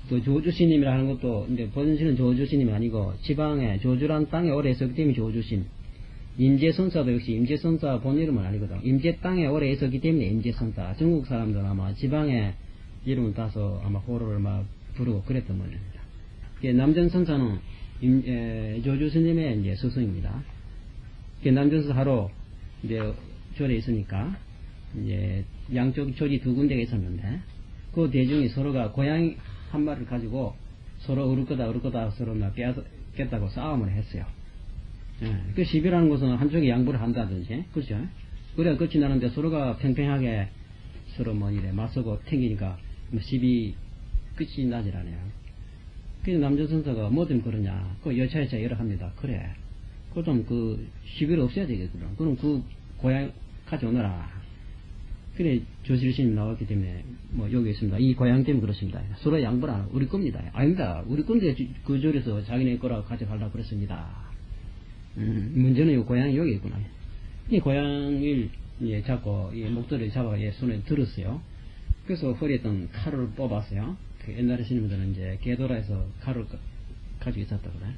그 조주신님이라는 것도 이제 본신은 조주신님이 아니고 지방에 조주란 땅에 오래 있었기 때문에 조주신. 임재선사도 역시 임재선사 본 이름은 아니거든. 임재 땅에 오래 있었기 때문에 임재선사. 중국 사람들은 아마 지방에 이름을 따서 아마 호로를 막 부르고 그랬던 모양입니다. 남전선사는 조주 스님의 이제 스승입니다. 남전선사 하루 이제 절에 있으니까 이제 양쪽 절이 두 군데가 있었는데 그 대중이 서로가 고양이 한 마리를 가지고 서로 으르거다 서로 막 깼다고 싸움을 했어요. 그 시비라는 것은 한쪽이 양보를 한다든지, 그죠? 그래야 끝이 나는데 서로가 팽팽하게 서로 뭐 이래 맞서고 탱기니까 뭐 시비 끝이 나질 않아요. 그래서 남전선사가 뭐 때문에 그러냐? 그 여차여차 여러 합니다. 그래. 그럼 그 시비를 없애야 되겠거든. 그럼 그 고향 가져오너라. 그래 조실스님 나왔기 때문에 뭐 여기 있습니다. 이 고향 때문에 그렇습니다. 서로 양보를 안 하고 우리 겁니다. 아닙니다. 우리 건데 그 절에서 자기네 거라고 가져가려고 그랬습니다. 문제는 이 고향이 여기 있구나. 이 고향을 예, 잡고 이 목도리를 잡아 예, 손에 들었어요. 그래서 허리에 있던 칼을 뽑았어요. 그 옛날에 스님들은 이제 개도라에서 칼을 가지고 있었다 그래.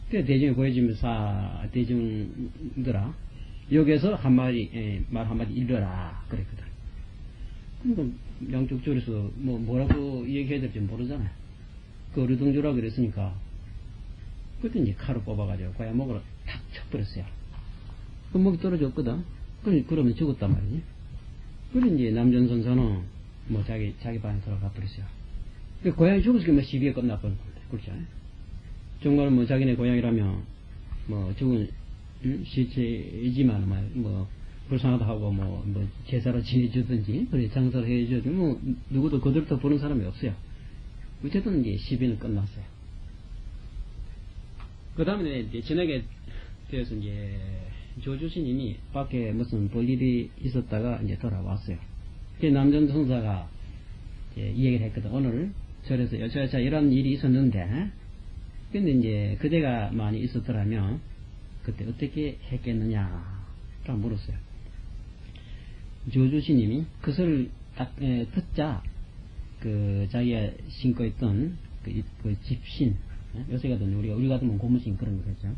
그래 대중이 보여주면서 대중들아 여기에서 한 마디 말 한마디 일러라 그랬거든. 그러니까 양쪽 절에서 뭐라고 얘기해야 될지 모르잖아요. 그 어르둥절하고 그랬으니까 그때 이제 칼을 뽑아가지고 고양 목으로 탁 쳐버렸어요. 그 목이 떨어졌거든. 그러면 죽었단 말이지. 그래 이제 남전선사는 뭐 자기 방에 들어가 버렸어요. 그 고양이 죽었으니까 뭐 시비에 끝나버린 건데, 그렇죠? 정말 뭐 자기네 고양이라면 뭐 죽은 시체이지만 뭐 불쌍하다 하고 뭐 제사로 지내주든지 그래 장사를 해주든지 뭐 누구도 거들떠 보는 사람이 없어요. 어쨌든 이제 시비는 끝났어요. 그 다음에 이제 저녁에 되어서 이제 조주스님이 밖에 무슨 볼일이 있었다가 이제 돌아왔어요. 그 남전선사가 이 얘기를 했거든. 오늘 절에서 여차여차 이런 일이 있었는데, 근데 이제 그대가 많이 있었더라면 그때 어떻게 했겠느냐 라고 물었어요. 조주스님이 그것을 딱 듣자 그 자기가 신고 있던 그 집신, 요새 같은 우리 같으면 고무신 그런 거겠죠.